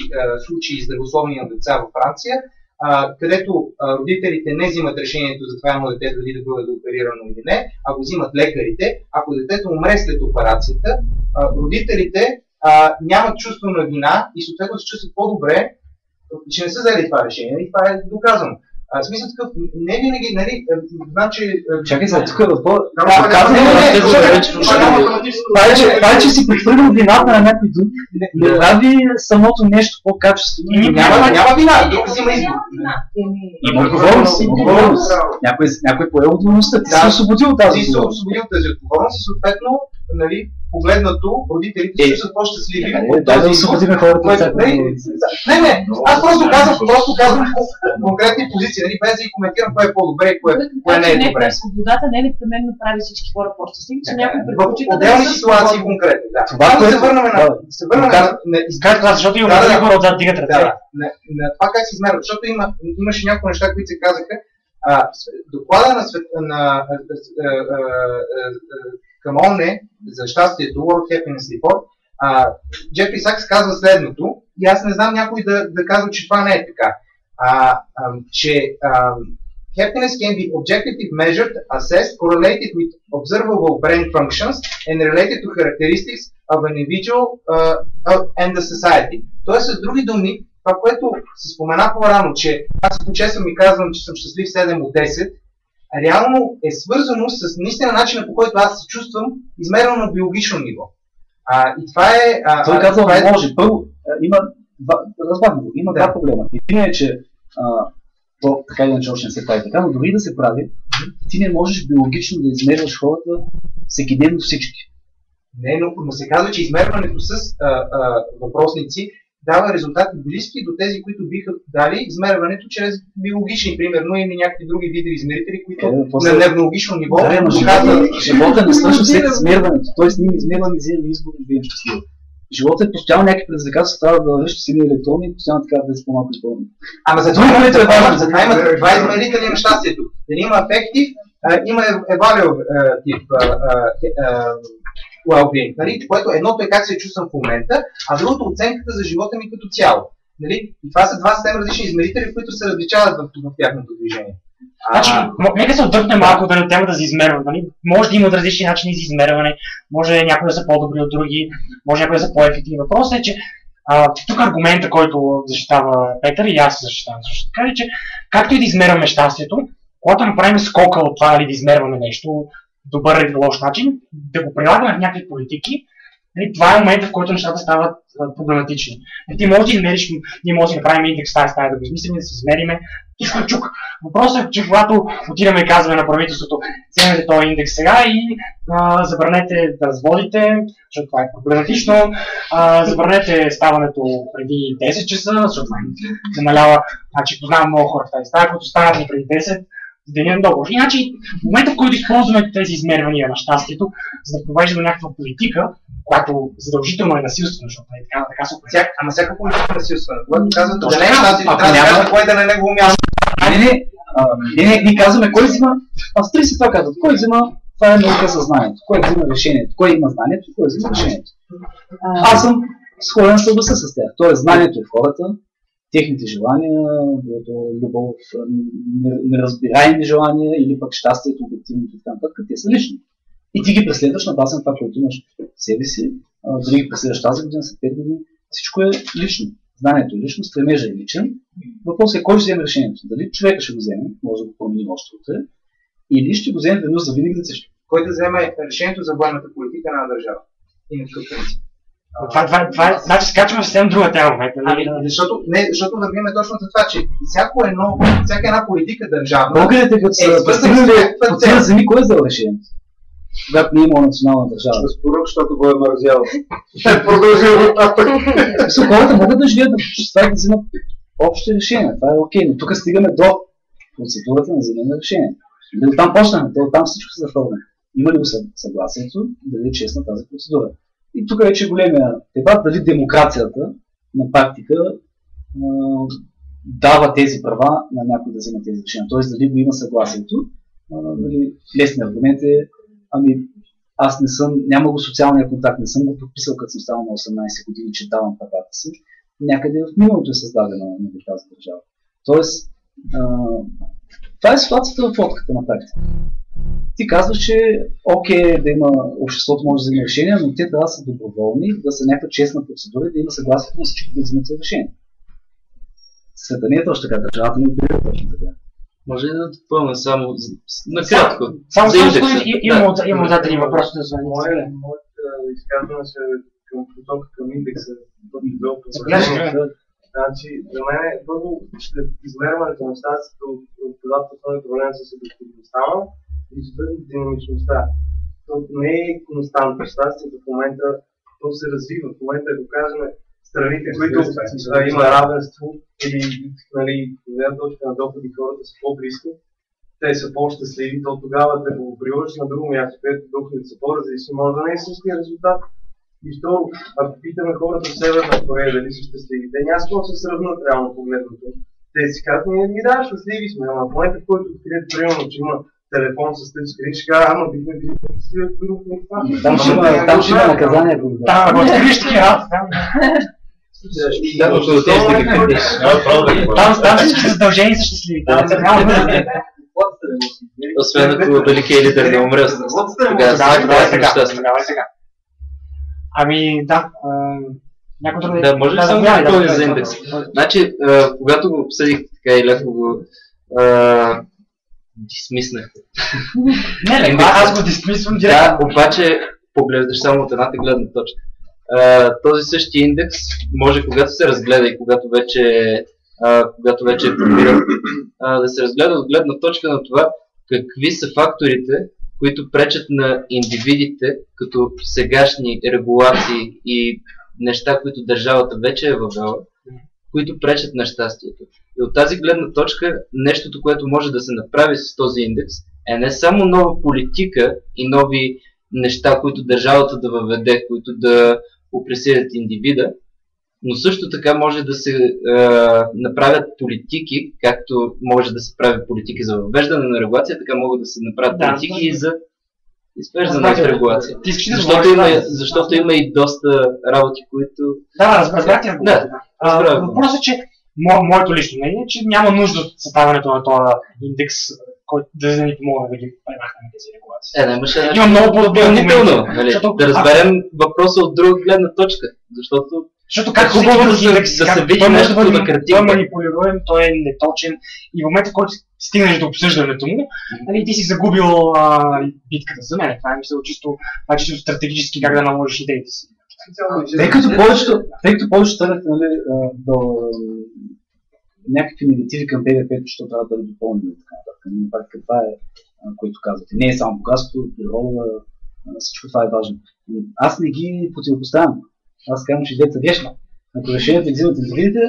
случаи здравословни на деца във Франция, където родителите не взимат решението за това едно дете дали да бъде оперирано или не, а го взимат лекарите. Ако детето умре след операцията, родителите нямат чувство на вина и съответно се чувстват по-добре, че не са взели това решение. И това е доказано. Смисъл такъв, не винаги, нали, знам, че... Чакай сега, тук е въпрос. Това е, че си прехвърлил вината на някой друг, не прави самото нещо по-качествено. Няма вина, друг взима избор. Има отговорност. Някой пое отговорността, ти си освободил тази отговорност и съответно, нали, погледнато, родителите се чувстват по-щастливи. Дай да освободим хората. Не, аз просто казвам конкретни позиции, нали, без да ги коментирам кое е по-добре и кое не е добре. Свободата не е непременно прави всички хора по-щастливи, че някой предпочита да отделни ситуации конкретни, да. Това се върнем на... Защото има хора отзад дигат ръце. На това как се измерва, защото имаше някои неща, които се казаха. Доклада на към ООН за щастието, World Happiness Report, Джефри Сакс казва следното, и аз не знам някой да казва, че това не е така. Че happiness can be objectively measured, assessed, correlated with observable brain functions and related to characteristics of an individual and the society. Тоест, с други думи, това, което се спомена по-рано, че аз по-често ми казвам, че съм щастлив 7 от 10, реално е свързано с наистина начина, по който аз се чувствам, измерено на биологично ниво. И това е... Той казва, може. Първо, има два проблема. Единият е, че то така или иначе още не се прави така, но дори да се прави, ти не можеш биологично да измерваш хората всекидневно всички. Не, но се казва, че измерването с въпросници дава резултати близки до тези, които биха дали измерването чрез биологични, примерно, или някакви други видове измерители, които на неврологично ниво... Да, но живота не свършва след измерването, т.е. ние измерваме взимаме избори да бъдем щастливи. Живота е постоянно някакви предизвикателства, трябва да вървиш силни електрони и постоянно така да е по-малко изпълнено. Ама за това е важно, за това има два измерители на щастието. Дали има affective, има evaluative well-being, нали? Което едното е как се чувствам в момента, а другото оценката за живота ми като цяло. Нали? И това са два съвсем различни измерители, които се различават в тяхното движение. Значи, нека се отдръпне малко на темата за измерване. Нали? Може да има различни начини за измерване, може някои да са по-добри от други, може някои да са по-ефективни. Въпросът е, че тук аргумента, който защитава Петър и аз защитавам също така, е, че както и да измерваме щастието, когато направим скока от това или да измерваме нещо добър или лош начин, да го прилагаме в някакви политики, това е момента, в който нещата стават проблематични. Ти можеш да измериш, ние можем да направим индекс тази стая, да го измислим, да се измериме. Чук. Въпросът е, че когато отидем и казваме на правителството, вземете този индекс сега и забранете да разводите, защото това е проблематично, забранете ставането преди 10 часа, защото това намалява, значи познавам много хора в тази стая, които стават ни преди 10, денен договор. Иначе, в момента, в който използваме тези измервания на щастието, за да провеждаме някаква политика, която задължително е насилствена, защото е така се определя. Ама всяка политика е насилствена. Когато казвате, да не е щастието, трябва да кажете кой да не е негово място. Ние казваме кой взима, австрийци това казват, кой взима, това е наука съзнанието, кой взима решението, кой има знанието, кой взима решението. Аз съм сходен съгласа с тях, т.е. знанието е в хората, техните желания, любов, неразбираеми желания или пък щастието, обективното и така, те са лични. И ти ги преследваш на база на това, което имаш в себе си, дали ги преследваш тази година, след 5 години, всичко е лично. Знанието е лично, стремежа е личен. Въпросът е кой ще вземе решението. Дали човека ще го вземе, може да го промени още утре, или ще го вземе веднъж за винаги за всичко. Кой да вземе решението за военната политика на държава? И на принцип. Това значи скачваме съвсем друга тема. Защото вървим точно за това, че всяка една политика държава. Българите, като са пристигнали земи, кой е взел решението? Когато не е имало национална държава. Разпорък, защото го е мързял. Продължил нататък. Хората могат да живеят, да вземат общи решения. Това е окей, но тук стигаме до процедурата на вземане на решение. Оттам почнем, оттам всичко се запълне. Има ли съгласието, дали е честна тази процедура? И тук вече големия дебат, дали демокрацията на практика дава тези права на някой да вземе тези решения. Тоест дали го има съгласието. Лесният аргумент е, аз няма го социалния контакт, не съм го подписал, като съм станал на 18 години, че давам правата си. Някъде в миналото е създадена на тази държава. Тоест, това е ситуацията в фотката на практика. Ти казваш, че окей, да има обществото може да вземе решения, но те трябва да са доброволни, да са някаква честна процедура и да има съгласието на всички да вземат тези решения. Света не е точно така, държавата не оперира точно така. Може да допълня само накратко. Само за индекса. Имам задали въпрос да звъни. Моето изказване се към посока към индекса. Значи, за мен първо след измерването на щастието, когато основният проблем с ефективността и динамичността. То не е константно щастието в момента, то се развива. В момента, ако кажем, страните, които има равенство или гледна точка на доходи, хората са по-близки, те са по-щастливи, то тогава да го приложиш на друго място, където доходите са по-различни, може да не е същия резултат. И второ, ако питаме хората в Северна Корея дали са щастливи, те няма какво се сравнат реално погледното. Те си казват, да, щастливи сме, ама в момента, в който открият примерно, че има телефон с тъчскрин, ще кажа, ама бихме били щастливи, ако имахме това. Там ще има наказание. Да, ако откриеш такива там всички са задължени са щастливи. Освен ако великият лидер не умре, тогава е сега. Да. Да, може ли само да допълня за индекс? Значи, когато го обсъдих така и леко го дисмиснахте. Не, аз го дисмисвам директно. Да, обаче поглеждаш само от едната гледна точка. Този същия индекс може, когато се разгледа и когато вече е формиран, да се разгледа от гледна точка на това какви са факторите, които пречат на индивидите, като сегашни регулации и неща, които държавата вече е въвела, които пречат на щастието. И от тази гледна точка, нещото, което може да се направи с този индекс, е не само нова политика и нови неща, които държавата да въведе, които да опресират индивида, но също така може да се направят политики, както може да се прави политики за въвеждане на регулация, така могат да се направят политики и за изпеждане на регулация. Защото има и доста работи, които... Да, разбрах. Въпросът е, че моето лично мнение е, че няма нужда от съставянето на този индекс, който да ни помогне да ги премахнем тези регулации. Имаше нещо Има много допълнително, нали? да разберем въпроса от друга гледна точка, защото как хубаво да се види нещо на картинка. Той е манипулируем, той е неточен и в момента, в който стигнеш до обсъждането му, нали, ти си загубил битката за мен. Това е мисля чисто стратегически как да наложиш идеите си. Тъй като повечето тръгнахте, нали, до някакви негативи към БВП-то, защото трябва да допълним и така нататък. Пак това е, което казвате. Не е само богатство, природа, всичко това е важно. Аз не ги противопоставям. Аз казвам, че идеята е грешна. Ако решението взимат индивидите,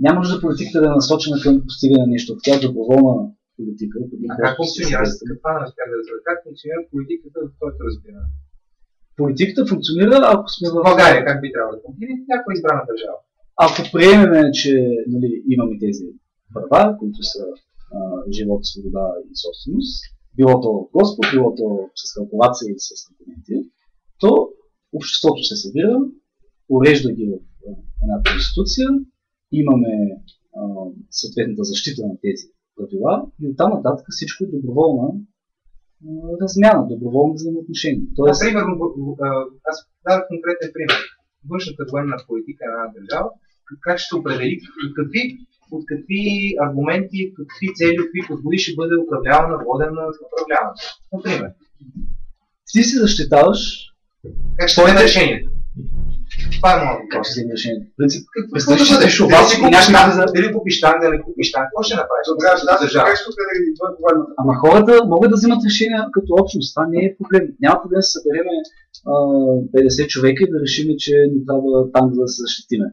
няма нужда политиката да е насочена към постигане на нещо. Тя е доброволна политика. А как функционира? Каква не успях да разбера? Как функционира политиката в твоето разбиране? Политиката функционира, ако сме в България, как би трябвало да функционира в някоя избрана държава? Ако приемем, че нали, имаме тези права, които са живот, свобода и собственост, било то от Господ, било то с калкулация и с документи, то обществото се събира, урежда ги в една конституция, имаме съответната защита на тези правила и оттам нататък всичко е доброволна размяна, доброволни взаимоотношения. Тоест... Примерно, аз дадох конкретен пример. Външната военна политика на една държава, как ще определи от какви аргументи, какви цели, какви подходи ще бъде управлявана, водена, управлявана. Например. Ти си защитаваш. Как ще бъде решението? Това е моят въпрос. Как ще вземе решението? Принцип, представиш, че срещу вас и дали купиш танк, да не купиш танк, какво ще направиш? Ама хората могат да вземат решения като общност, това не е проблем. Няма проблем да се съберем 50 човека и да решим, че ни трябва танк да се защитиме.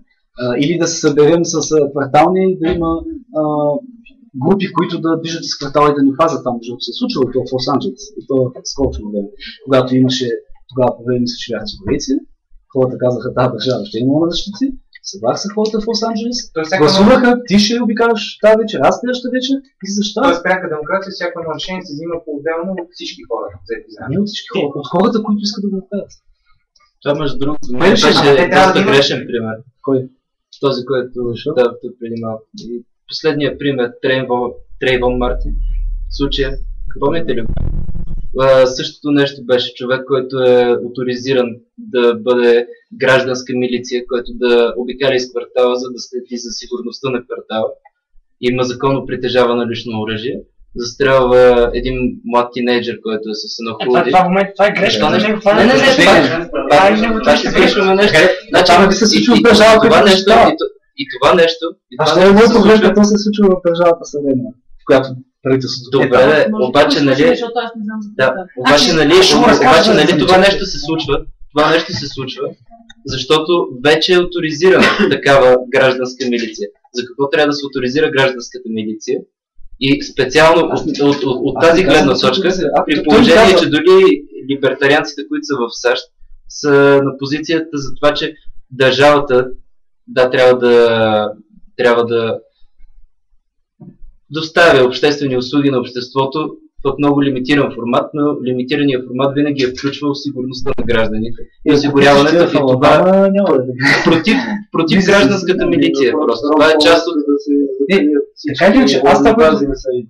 Или да се съберем с квартални и да има групи, които да движат из квартала и да ни пазят там, защото се е случило и то в Лос-Анджелес, и то в скорочно време, когато имаше тогава по време, мисля, че бяха суховици, хората казаха, тази държава ще има на защити, събраха се хората в Лос-Анджелес, гласуваха, ти ще обикаваш тази вечер, аз следващата вечер и се защитаваш. Тоест пряка демокрация, всяко едно решение се взима по-отделно от всички хора. Не от всички хора, от хората, които искат да го направят. Това между другото беше доста грешен пример. Кой? Този, който дадох тук преди малко. Последният пример, Трейвон Мартин, в случая, помните ли? Същото нещо беше човек, който е оторизиран да бъде гражданска милиция, който да обикаля из квартала, за да следи за сигурността на квартала. Има законно притежавано лично оръжие. Застрелва един млад тинейджър, който е с едно худи. Това е грешка. Това ще грешваме нещо. Това не се случва в държавата. И това нещо... А ще е моето време, като се случва в държавата съвременна, в която правителството. Добре, обаче нали... Обаче нали това нещо се случва? Това нещо се случва, защото вече е оторизирана такава гражданска милиция. За какво трябва да се оторизира гражданската милиция? И специално от тази гледна точка, при положение, че дори либертарианците, които са в САЩ, са на позицията за това, че държавата трябва да доставя обществени услуги на обществото в много лимитиран формат, но лимитираният формат винаги е включвал сигурността на гражданите и осигуряването и това против гражданската милиция. Просто това е част от... Така ли, че аз това...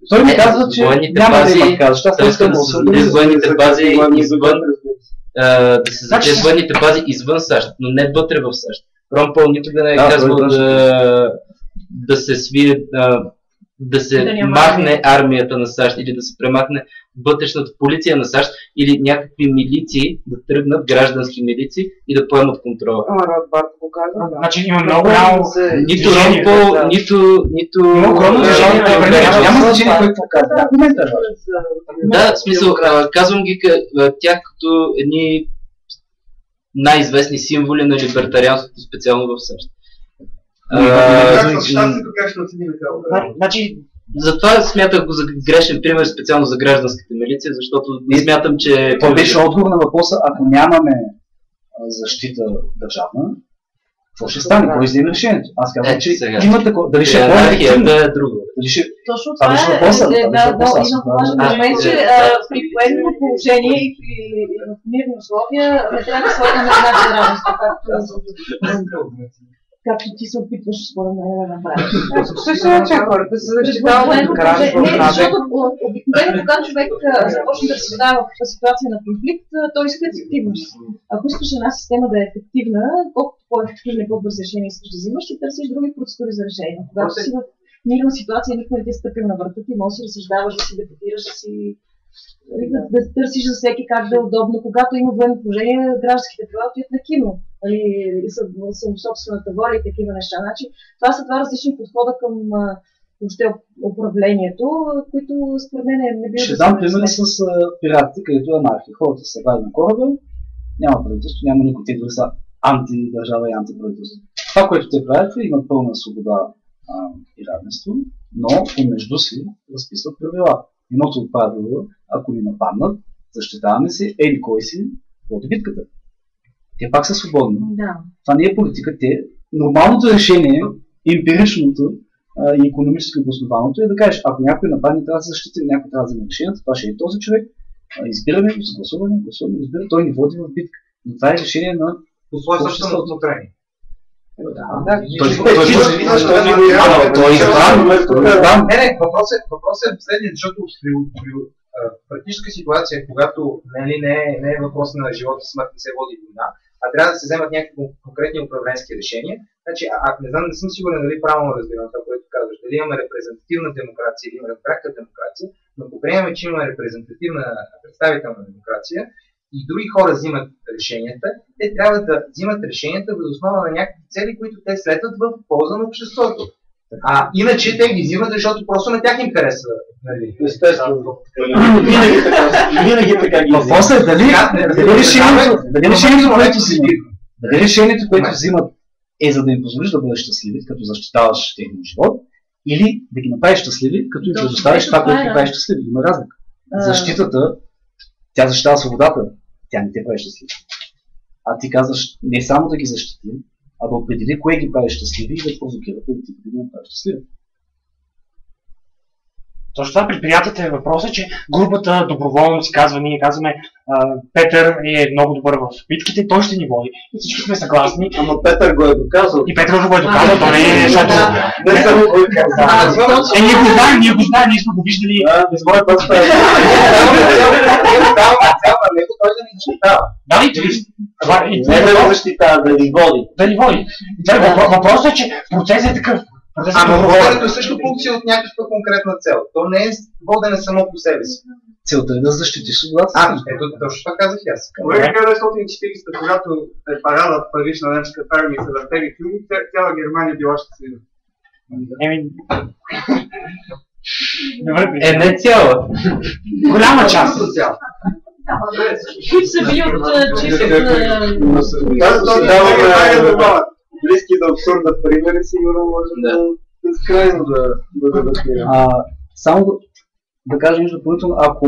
Той ми казва, че няма да има така, защото аз искам да се военните бази извън... Да се задържат военните бази извън САЩ, но не вътре в САЩ. Рон Пол никога не е казвал да се свие, да се махне армията на САЩ или да се премахне вътрешната полиция на САЩ или някакви милиции да тръгнат, граждански милиции и да поемат контрола. Значи има много голямо... Нито Рон Пол, нито... Няма значение какво казва. Да, в смисъл, казвам ги тях като едни най-известни символи на либертарианството, специално в САЩ. Затова смятах го за грешен пример специално за гражданската милиция, защото не смятам, че... Това беше отговор на въпроса, ако нямаме защита държавна, какво ще стане? Кой вземе решението? Аз казвам, че има такова. Дали ще анархията е друго. Точно това е момент, че при военно положение и в мирни условия не трябва да слагаме една равенство, както както ти се опитваш според мен да направиш. Също че хората се защитават от кражба. Защото обикновено, когато човек започне да разсъждава в ситуация на конфликт, той иска ефективност. Ако искаш една система да е ефективна, колкото по-ефективно и по-бързо решение искаш да взимаш, ще търсиш други процедури за решение. Когато си в мирна ситуация, никой не ти е стъпил на върта ти, можеш да си разсъждаваш, да си дебатираш, да търсиш за всеки как да е удобно. Когато има военно положение, гражданските права отиват на кино. Собствената воля и такива неща. Значи, това са два различни подхода към въобще управлението, които според мен не бива да се... Ще дам примери с пиратите, където е анархия. Хората се вадят на кораба, няма правителство, няма никой, те дори са антидържава и антиправителство. Това, което те правят, имат пълна свобода и равенство, но помежду си разписват правила. Едното правило, ако ни нападнат, защитаваме се, еди кой си, води битката. Те пак са свободни. Да. Това не е политика. Нормалното решение, емпиричното и икономически обоснованото е да кажеш, ако някой нападне, трябва да се защити, някой трябва да вземе решението, това ще е този човек, избираме го, гласуване, избираме, той ни води в битка. Но това е решение на условията на осмотрение. Въпросът е следният, защото при практическа ситуация, когато не е въпрос на живота и смърт, не се води война, а трябва да се вземат някакви конкретни управленски решения. Значи, не съм сигурен дали правилно разбирам това, което казваш, дали имаме репрезентативна демокрация или имаме пряка демокрация, но ако приемем, че имаме репрезентативна представителна демокрация и други хора взимат решенията, те трябва да взимат решенията въз основа на някакви цели, които те следват в полза на обществото. Иначе те ги взимат, защото просто на тях им харесва. Естествено. Винаги така ги въпросът е дали решението, което взимат, е за да им позволиш да бъдеш щастливи, като защитаваш техния живот, или да ги направиш щастливи, като им предоставиш това, което ги прави щастливи. Има разлика. Защитата, тя защитава свободата, тя не те прави щастливи. А ти казваш не само да ги защити, а да определи кое ги прави щастливи и да провокира политиката да ги прави щастливи. Точно това предприятията е въпросът, че групата доброволно си казва, ние казваме Петър е много добър в битките, той ще ни води. И всички сме съгласни. Ама Петър го е доказал. И Петър го е доказал, то не е защото... Ние го знаем, ние сме го виждали. Не своя път става. Него той да ни защитава. Не да го защитава, да ни води. Да ни води. Въпросът е, че процесът е такъв. Воденето е също функция от някаква конкретна цел. То не е водене само по себе си. Целта е да защитиш свободата. Ето точно това казах аз. В 1940, когато е парадът Париж на немската армия и се въртели филми, цяла Германия била щастлива. Не цяла. Голяма част. Които са били от чистите... Близки до абсурда примери, сигурно може да безкрайно да дебатирам. Само да кажем допълнително, ако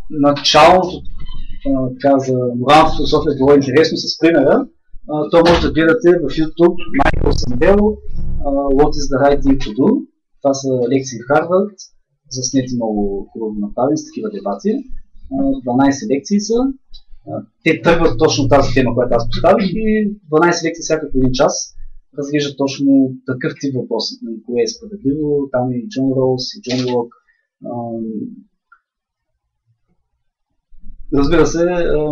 началото за моралната философия е било интересно с примера, то може да гледате в YouTube Майкъл Сандел What is the right thing to do. Това са лекции в Харвард, заснети много хубаво направени с такива дебати. 12 лекции са. Те тръгват точно тази тема, която аз поставих, и 12 лекции всяка по един час разглеждат точно такъв тип въпрос. Кое е справедливо, там и Джон Роуз, и Джон Лок. Разбира се,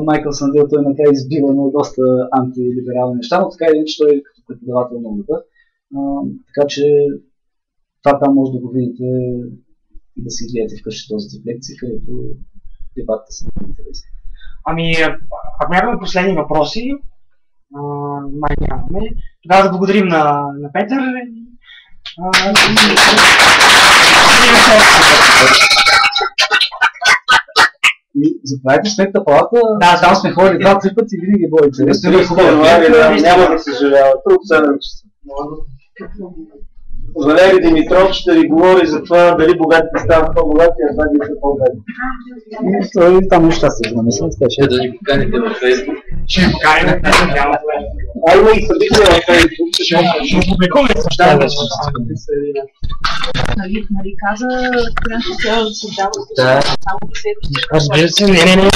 Майкъл Сандел, той накрая избива на доста антилиберални неща, но така или че той е като преподавател много добър. Така че това там може да го видите и да си гледате вкъщи този тип лекции, където дебатите са много интересни. Ако нямаме последни въпроси, май нямаме, тогава да благодарим на Петър. И заповядайте Сметната палата, там сме ходили 2-3 пъти и винаги е било интересно. Няма да съжалява, тук 7 часа. Валери Димитров ще ви говори за това дали богатите стават по-богати, а бедните са по-бедни. Там неща се намислят. Ще да ни поканите във Фейсбук. Ще ви поканим. Има и събития във Фейсбук. Ще публикуваме също. Нали каза, че се дава само последващи. Разбира се, не.